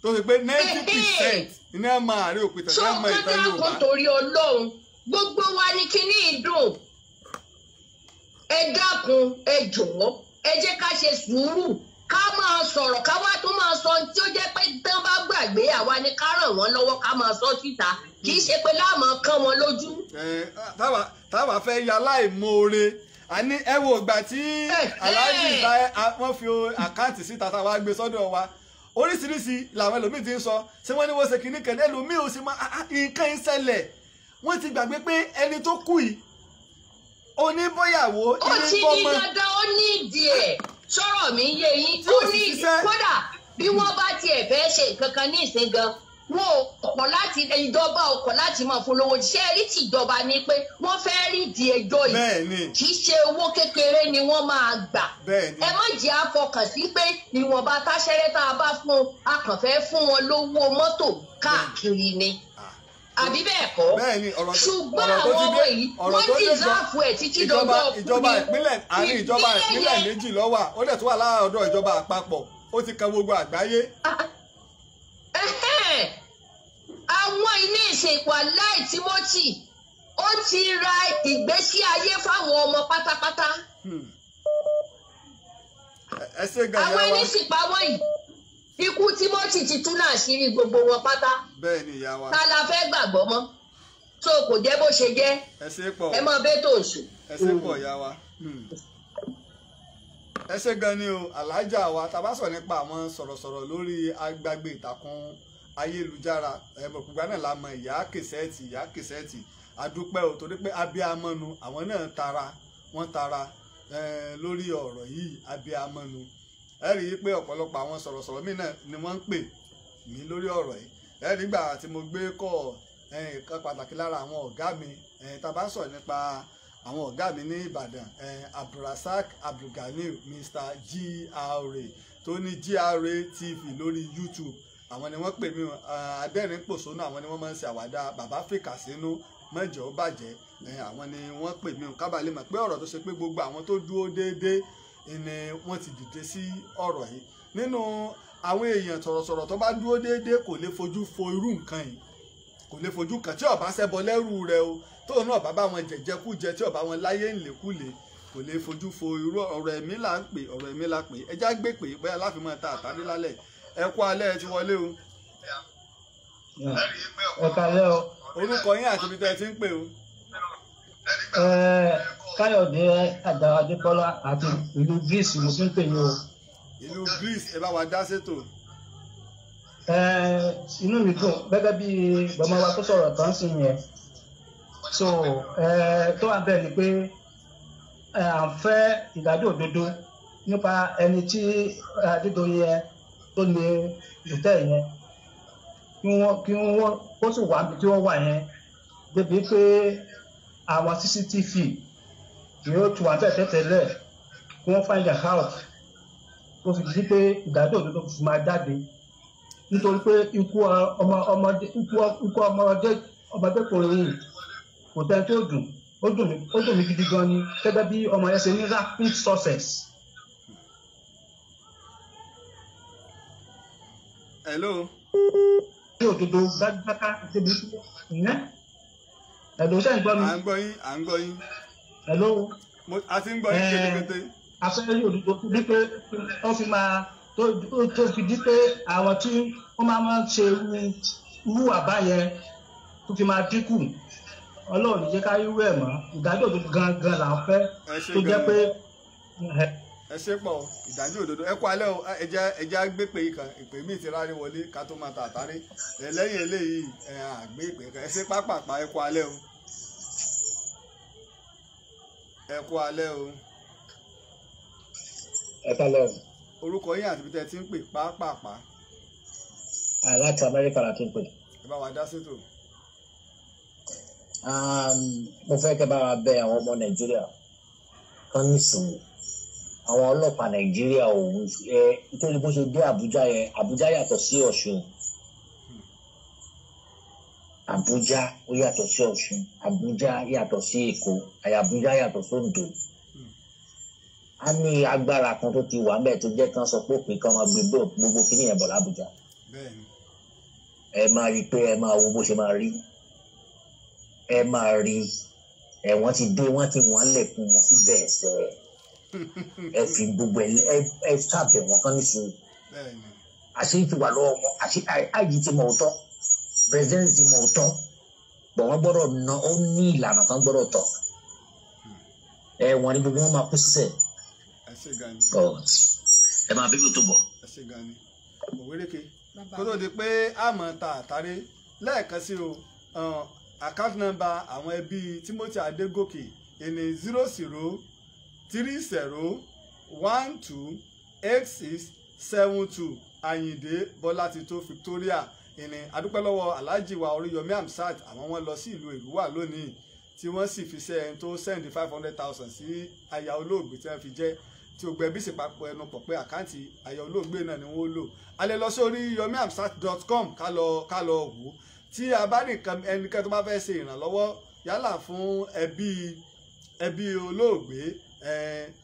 tó ṣe pé 90% iná mọ ààrẹ òpìtàn náà mọ ìtàn Yorùbá. sọ torí Ọlọ́run gbogbo wa ní kíní ìdùn ẹ dákun ẹ jọ̀wọ́ ẹ jẹ́ ká ṣe sùúrù ká máa sọ̀rọ̀ ká wá tún máa sọ tí ó jẹ́ pé tán bá gbàgbé àwa ni ká ràn wọ́n lọ́wọ́ ká máa sọ síta kì í ṣe pé láàmú kán wọn lójú. táwa fẹ́ ya láìmoore àní ẹ wo ìgbà tí Alhaji wọ́n fi àkáǹtì síta táwa gbé sọ́dọ̀ wa oríṣiríṣi làwọn ẹlòmíì ti ń sọ ṣé wọ́n ní wọ́n ṣe kínní kẹ̀lẹ́ ẹlòmíì ò sì máa nǹkan ń ṣẹlẹ̀ wọ́n ti gbàgbé pé ẹni tó kú yìí oníbọ̀yàwó ilé gbọ́mọ. ó ti di dandan ó ní ìdí ẹ̀ sọ̀rọ̀ mi yé yín ó ní kódà bí wọ́n bá tiẹ̀ fẹ́ ṣe nǹkan kan ní ìsìn gan wọn ò kọ̀ láti ìjọba ò kọ̀ láti máa fún lówó ṣé rí tìjọba ni pé wọ́n fẹ́ rí di ẹjọ́ yìí kì í ṣe owó kékeré ni wọ́n máa gbà ẹ má jẹ́ àfọkàn sí pé ìwọ̀nba táṣẹ́rẹ́ tá a bá fún a kàn fẹ́ fún wọn lówó mọ́tò káàkiri ni àbí bẹ́ẹ̀ kọ́ ṣùgbọ́n àwọn ọmọ yìí wọ́n dìsáàfù ẹ̀ títí dọ́gbọ́ ìjọba ìpínlẹ̀ àní ìjọba ìpínlẹ̀ méjì ló wà ó dẹ̀ tún wà láàárọ̀ ìjọba àpapọ̀ ó ti kan gbogbo àgbáyé. àwọn ilé ìṣèpọ̀ aláì Timothy ó ti ra ìgbésí ayé fáwọn ọmọ pátápátá. àwọn ẹni sì pa wọ́n yìí ikú Timothy ti tún náà sírí gbogbo wọn pátá. bẹ́ẹ̀ ni ìyá wa. ta la fẹ́ gbàgbọ́ mọ́ tó kò jẹ́ bó ṣe jẹ́ ẹ mọ bẹ́ẹ̀ tó ń sùn. ẹ ṣe pọ̀ ìyá wa. ẹ ṣe gan ni o alájà wa tá bá sọ nípa àwọn sọ̀rọ̀sọ̀rọ̀ lórí agbègbè ìtàkùn ayélujára ẹ̀bùrùkúgbà náà la mọ ìyá kẹsẹ́ẹ̀tì adúpẹ́ o torí pé abiyamọ́nu àwọn náà wọ́n tara lórí ọ̀rọ̀ yìí abiyamọ́nu ẹ rí i pé ọ̀pọ̀lọpọ̀ àwọn sọ̀rọ̀sọ̀rọ̀ míì náà ni wọ́n ń pè mí lórí ọ̀rọ̀ yìí ẹ rí ìgbà tí mo gbé kọ́ kan pàtàkì lára àwọn ọ̀gá mi tá bá sọ̀rọ̀ nípa àwọn ọ̀gá mi ní Ìbàdàn Abdulrasaq Abdulganiu Mr. GRA tó ní GRA TV lórí YouTube àwọn ni wọ́n pè mí adẹ́rìn pòṣónú àwọn ni wọ́n máa ń ṣe àwàdà bàbá fìkà sínú mọ́jọ́ ó bàjẹ́ àwọn ni wọ́n pè mí kábàlẹ̀ mọ̀ pé ọ̀rọ̀ tó ṣe pé gbogbo àwọn tó dúró déédéé ni wọ́n ti dìde sí ọ̀rọ̀ yìí nínú àwọn èèyàn sọ̀rọ̀sọ̀rọ̀ tó bá dúró déédéé kò lè fojú fo irú nǹkan yìí kò lè fojú kàn tí ọba ṣẹbọ lẹ́rù rẹ o tóun náà bàbá wọn jẹjẹkújẹ tí ọba wọn láyé ńlẹkúlẹ kò lè fojú fo irú ọ̀rọ̀ ẹ̀mí là ń pè ọ̀rọ̀ ẹ̀mí la pè ẹjá gbé pè bóyá láfi máa ta àtàrí lálẹ́ ẹ kú alẹ́ ẹ ti wọlé o. ẹ kálẹ́ o. orúkọ yín àti ibi tẹ́ ẹ ti ń pè o. Káyọ̀dé Àjàó Adékọ́lá àti ìlú Greece mo ti ń pè yín o. ìlú Greece ẹ bá wa dá sétò. inú mi dùn gẹ́gẹ́ bí bàbá wa tó sọ̀rọ̀ tán sí yẹn so tó wà bẹ́ẹ̀ ni pé à ń fẹ́ ìdájọ́ òdodo nípa ẹni tí Adédoyin yẹn tó ní ìtẹ́ yẹn kí wọ́n kó sì wà níbi tí wọ́n wà yẹn débi pé àwọn CCTV ni ó tún wà bẹ́ẹ̀ tẹ́tẹ́lẹ̀ kí wọ́n find out tó fi di pé ìdájọ́ òdodo fi máa jáde nítorí pé ikú ọmọdékùnrin yìí kò tẹ́ tó dùn ó dùn mí gidi gan ni gẹ́gẹ́ bí ọmọ yẹn ṣe ní rapid success. hello. ní òdodo dájúdáká débi ìyẹn ẹ̀dùn ṣe ń gbọ́ mi. à ń gbọ́ yín. hello. a ti ń gbọ́ yín kétékété. afẹ́rí òdodo bí pé wọ́n fi máa tó fi di pé àwọn tí wọ́n máa ń ṣe irú àbá yẹn tó fi máa dínkù ọlọ́run ní jẹ́ ká irú ẹ̀ mọ́ ìdájọ́ òdodo gangan là ń fẹ́ tó jẹ́ pé. ẹ ṣe pọ̀ ìdájọ́ òdodo ẹ kú alẹ́ o ẹja gbé pé kan ìpè míì ti rárí wọlé ká tó máa tàtàrí lẹ́yìn eléyìí àgbé ìpè kan ẹ ṣe pápápá ẹ kú alẹ́ o ẹ kú alẹ́ o. ẹ kálẹ́ o. orúkọ yín àti ibi tẹ́ ti ń pè pápápá. láti Amẹ́ríkà la ti ń pè. ẹ bá wa dá sétò. mo fẹ́ kẹ́ bá wa bẹ àwọn ọmọ Nàìjíríà kan ní sùúrù àwọn ọlọ́pàá Nàìjíríà òun nítorí bó ṣe dé Àbújá yẹn Àbújá yàtọ̀ sí Ọ̀ṣun Àbújá ó yàtọ̀ sí Ọ̀ṣun Àbújá yàtọ̀ sí Èkó Àbújá yàtọ̀ sí Oǹdó a ní agbára kan tó ti wà ń bẹ̀ tó jẹ́ kán sọ pé òpin kan máa gbogbo kíní yẹn bọ̀ l'Àbújá ẹ máa rí i pé ẹ máa wo bó ṣe máa rí ẹ máa rí wọ́n ti dé wọ́n ti wọ́n lẹ̀kùn wọn síbẹ̀ ẹ̀sẹ̀ ẹ fi gbogbo ẹ sábẹ̀ wọn kán níṣòro àṣírí ti wà lọ́wọ́ wọn àyè ti mọ̀ ọ́tọ́ president ti mọ̀ ọ́tọ́ bọ̀ wọ́n gbọ́dọ̀ ná ó ní ìlànà tán gbọ́dọ̀ tọ̀ wọ́n ní gbogbo wọn máa kú sísẹ̀ ẹ máa bí kò tó bọ̀. òwéréke kó tó di pé àmọ́ ta àtàrí lẹ́ẹ̀kan sí o account number àwọn ẹbí Timothy Adégòkè ẹni 0030128672 Àyìndé Bọ́látitó Victoria ẹni adúpẹ́ lọ́wọ́ Alhaji wa Oríyọmí Hamsat àwọn wọn lọ sí ìlú Èrúwà lónìí tí wọ́n sì fi ṣe ẹni tó send 500,000 sí aya olóògbé tí wọ́n fi jẹ́ tí o gbẹ̀bí sì papọ̀ ẹnu pọ̀ pé àkáǹtì aya olóògbé náà ni wọ́n lò a lè lọ sí oriyomihamsat.com ká lọ wò tí a bá nìkan ẹnikẹ́ni tó bá fẹ́ ṣe ìrànlọ́wọ́ yálà fún ẹbí olóògbé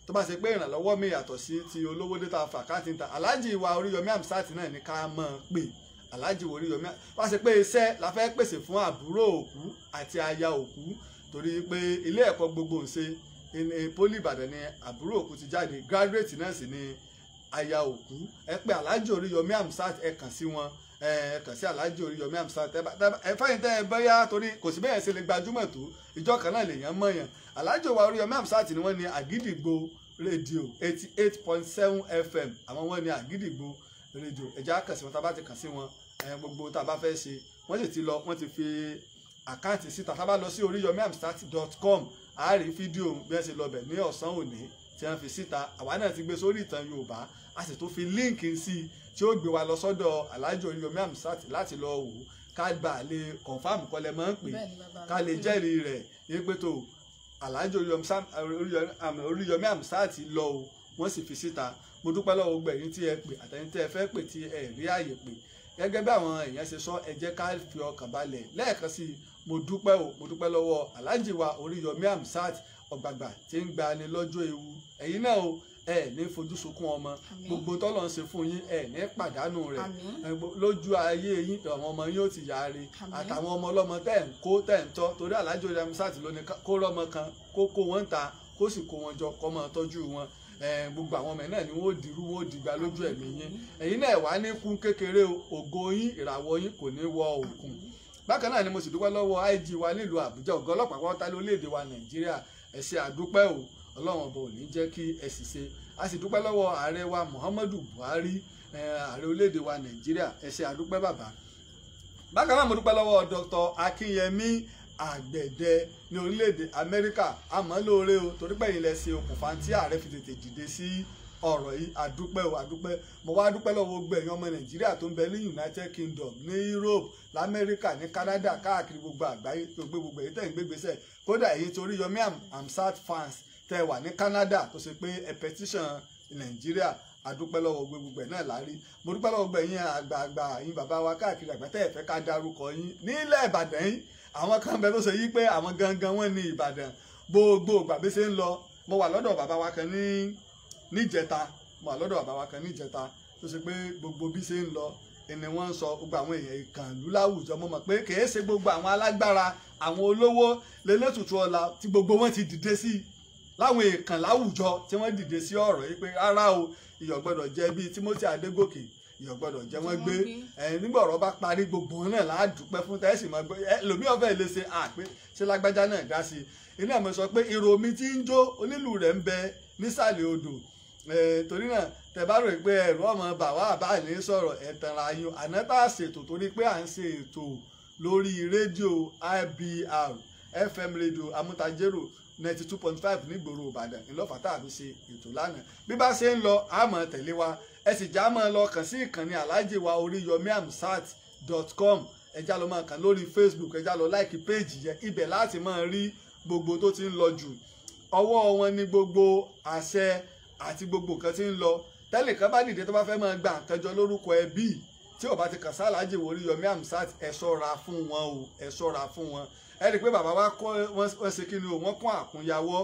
tó bá ṣe pé ìrànlọ́wọ́ mi yàtọ̀ sí ti olówó dé ta fà àkáǹtì ta Alhaji wa Oríyọmí Hamsat náà ní ká mọ̀ pé Alhaji wa Oríyọmí bá ṣe pé iṣẹ́ la fẹ́ pèsè fún àbúrò òkú àti aya òkú torí pé ilé ẹ̀kọ́ gbogbo ń ṣe poli Ìbàdàn ni àbúrò òkú ti jáde graduate náà sì ni aya òkú ẹ pé Alhaji Oríyọmí Hamsat ẹ kàn sí wọn ẹ kàn sí Alhaji Oríyọmí Hamsat ẹ fẹ́yìn tẹ́ ẹ bẹ́yà torí kò sí bẹ́yẹn ṣe lè gbajúmọ̀ tó ìjọ kan náà lèèyàn mọ̀yàn Alhaji wa Oríyọmí Hamsat ni wọ́n ní Àgídìgbò rédíò 88.7 FM àwọn wọ́n ní Àgídìgbò rédíò ẹ̀já kàn sí wọn tá a bá ti kàn sí wọn gbogbo tá a bá fẹ́ ṣe wọ́n sì ti lọ wọ́n ti fi àkáǹtì síta tá a bá lọ sí oriyomihamsat.com a rí fídíò bí wọ́n ṣe lọ bẹ̀ ní ọ̀sán òní tí wọ́n fi síta àwa náà ti gbé sórí ìtàn Yorùbá a sì tún fi líǹkì sí i tí ó gbé wa lọ sọ́dọ̀ Alhaji Oríyọmí Hamsat láti lọ wò ó ká gbà lè kọ̀ǹfàmù kọ́lẹ̀ mọ́ ń pè ká lè jẹ́rìí rẹ̀ ní pé tó Alhaji Oríyọmí Hamsat lọ o wọ́n sì fi síta mo dúpẹ́ lọ́wọ́ gbẹ̀yìn tí ẹ pè àtẹ̀yìn tí ẹ fẹ́ pè tí ẹ rí àyè pè gẹ́gẹ́ bí àwọn èèyàn ṣe sọ ẹ jẹ́ ká fi ọkàn balẹ̀ lẹ́ẹ̀kan sí i mo dúpẹ́ lọ́wọ́ Alhaji wa Oríyọmí Hamsat ọ̀gbàgbà tí ń gbani lọ́jọ́ ewu ẹ̀yin náà o ẹ ní fojú sunkún ọmọ gbogbo tọ́lọ̀ ń ṣe fún yín ẹ ní pàdánù rẹ̀ lójú ayé yín àwọn ọmọ yín ó ti yáre àtàwọn ọmọ ọlọ́mọ tẹ̀ ń kó tẹ̀ ń tọ́ torí Alhaji Oríyọmí Hamsat ló ní kó rọ́mọ kan kó wọn ta kó sì kó wọn jọ kó máa tọ́jú wọn gbogbo àwọn ọmọ náà ni wọn ò dirú wọn ò dìgbà lójú ẹ̀mí yín ẹ̀yin náà wà ní kún kékeré ògo yín ìràwọ̀ yín kò ní wọ òkun bákan náà ni mo sì dúpẹ́ lọ́wọ́ IG wa nílùú Àbújá ọ̀gá ọlọ́pàá pátá lórílẹ̀‐èdè wa Nàìjíríà ẹ ṣé àdúpẹ́ o Ọlọ́run ọba ò ní jẹ́ kí ẹ sì ṣe a sì dúpẹ́ lọ́wọ́ ààrẹ wa Muhammadu Buhari ààrẹ orílẹ̀‐èdè wa Nàìjíríà ẹ ṣé àdúpẹ́ bàbá bákan náà mo dúpẹ́ lọ́wọ́ Dr. Akínyẹmí Àgbẹ̀dẹ ní orílẹ̀-èdè Amẹ́ríkà àmọ́ lóore o torí pé ilẹ̀ ṣe okùnfà tí ààrẹ fi tètè dìde sí ọ̀rọ̀ yìí àdúpẹ́ mo wá dúpẹ́ lọ́wọ́ gbogbo ẹ̀yin ọmọ Nàìjíríà tó ń bẹ ní United Kingdom ní Europe l'Amẹ́ríkà ní Canada káàkiri gbogbo àgbáyé tó gbé gbogbo èyí tẹ̀ ń gbégbèsè kódà èyí tí Oríyọmí Hamsat fans tẹ wà ní Canada tó ṣe pé ẹ petition Nàìjíríà àdúpẹ́ lọ́wọ́ gbogbo ẹ̀ náà lárí mo dúpẹ́ lọ́wọ́ gbogbo ẹ̀yin àgbààgbà yín bàbá wa káàkiri àgbàtẹ́ ẹ̀fẹ́ ká dárúkọ yín nílẹ̀ Ìbàdàn yín àwọn kan bẹ tó ṣe yí pé àwọn gangan wọn ní Ìbàdàn gbogbo ìgbà bí ṣe ń lọ mo wà lọ́dọ̀ bàbá wa kan níjẹta tó ṣe pé gbogbo bí ṣe ń lọ ẹni wọ́n ń sọ gbogbo àwọn èèyàn ìkànnlú láwùjọ mo mọ̀ pé kìí ṣe gbogbo àwọn alágbára àwọn olówó lélẹ́tùtù ọ̀la tí gbogbo wọn ti dìde sí láwọn èèkàn láwùjọ tí wọ́n dìde sí ọ̀rọ̀ yìí pé rárá o iyọ̀ gbọ́dọ̀ jẹ́ bíi Timothy Adégòkè ìyọ̀ gbọ́dọ̀ jẹ́ wọ́n gbé nígbà ọ̀rọ̀ bá parí gbogbo wọn náà láàdúpẹ́ fún tẹ́sí mọ́ gbé ẹlòmíì ọ̀fẹ́ lè ṣe àpé ṣé lágbájá náà dá sí i iná mi sọ pé irun omi tí ń jó onílù rẹ̀ ń bẹ nísàlẹ̀ odò torí náà tẹ́ bá rò pé ẹ̀rọ ọmọ bàwá àbá ní sọ̀rọ̀ ẹ̀tànra yín àná tá a ṣètò torí pé à ń ṣe ètò lórí rédíò IBR FM rédíò Amútajérò 92.5 nígboro Ìbàdàn ńlọ́fà tá a fi ṣe ètò lánàá bí bá ṣe ń lọ àmọ́ tẹ̀lé wa ẹ sì já mọ́ lọ kàn sí ìkànnì aláàjì wa oriyomiamsat.com ẹjá lọ máa kàn lórí Facebook ẹjá lọ láìkì péèjì yẹn ibẹ̀ láti máa rí gbogbo tó ti ń lọ jù ọwọ́ wọn ní gbogbo àṣẹ àti gbogbo nǹkan tí ń lọ tẹ́lẹ̀ kan bá dìde tó bá fẹ́ máa gba àtẹjọ lórúkọ ẹbí tí ò bá ti kàn sí aláàjì wa Oríyọmí Amsat ẹ ṣọ́ra fún wọn o ẹ ṣọ́ra fún wọn ẹ rí i pé bàbá wa kọ́ wọ́n ṣe kí ni o wọ́n kún àkúnyawọ́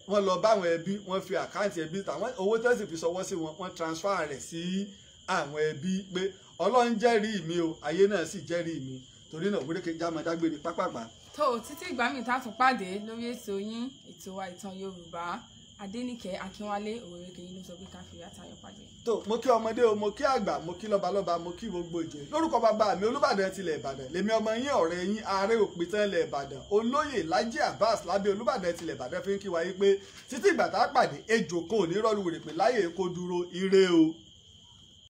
wọ́n lọ báwọn ẹbí wọ́n fi àkáǹtì ẹbí tàwọn owó tó sì fi ṣọwọ́ sí wọn wọ́n transfer rẹ̀ sí àwọn ẹbí pé Ọlọ́run jẹ́rìí mi o ayé náà sì jẹ́rìí mi torí náà wírékè jámọ́ dágbére pápápá. tó títí ìgbà míì tá a tún pàdé lórí ètò yín ètò wa ìtàn Yorùbá Adéníkẹ́ Akínwálé Òwèrèkè yín ló sọ pé ká fi àtayọ̀ pàdé. tó mo kí ọmọdé o mo kí àgbà mo kí lọ́balọ́ba mo kí gbogbo ìjòyè lórúkọ bàbá mi Olúbàdàn tilẹ̀ Ìbàdàn lèmi ọmọ yín ọ̀rẹ́ yín ààrẹ òpìtàn ilẹ̀ Ìbàdàn olóyè Lájí Abbas lábẹ́ Olúbàdàn tilẹ̀ Ìbàdàn fi ń kí wa yí pé títí ìgbà tá a pàdé ejò kò ní rọ́ọ̀lù wèrè pé láyè kó dúró ire o.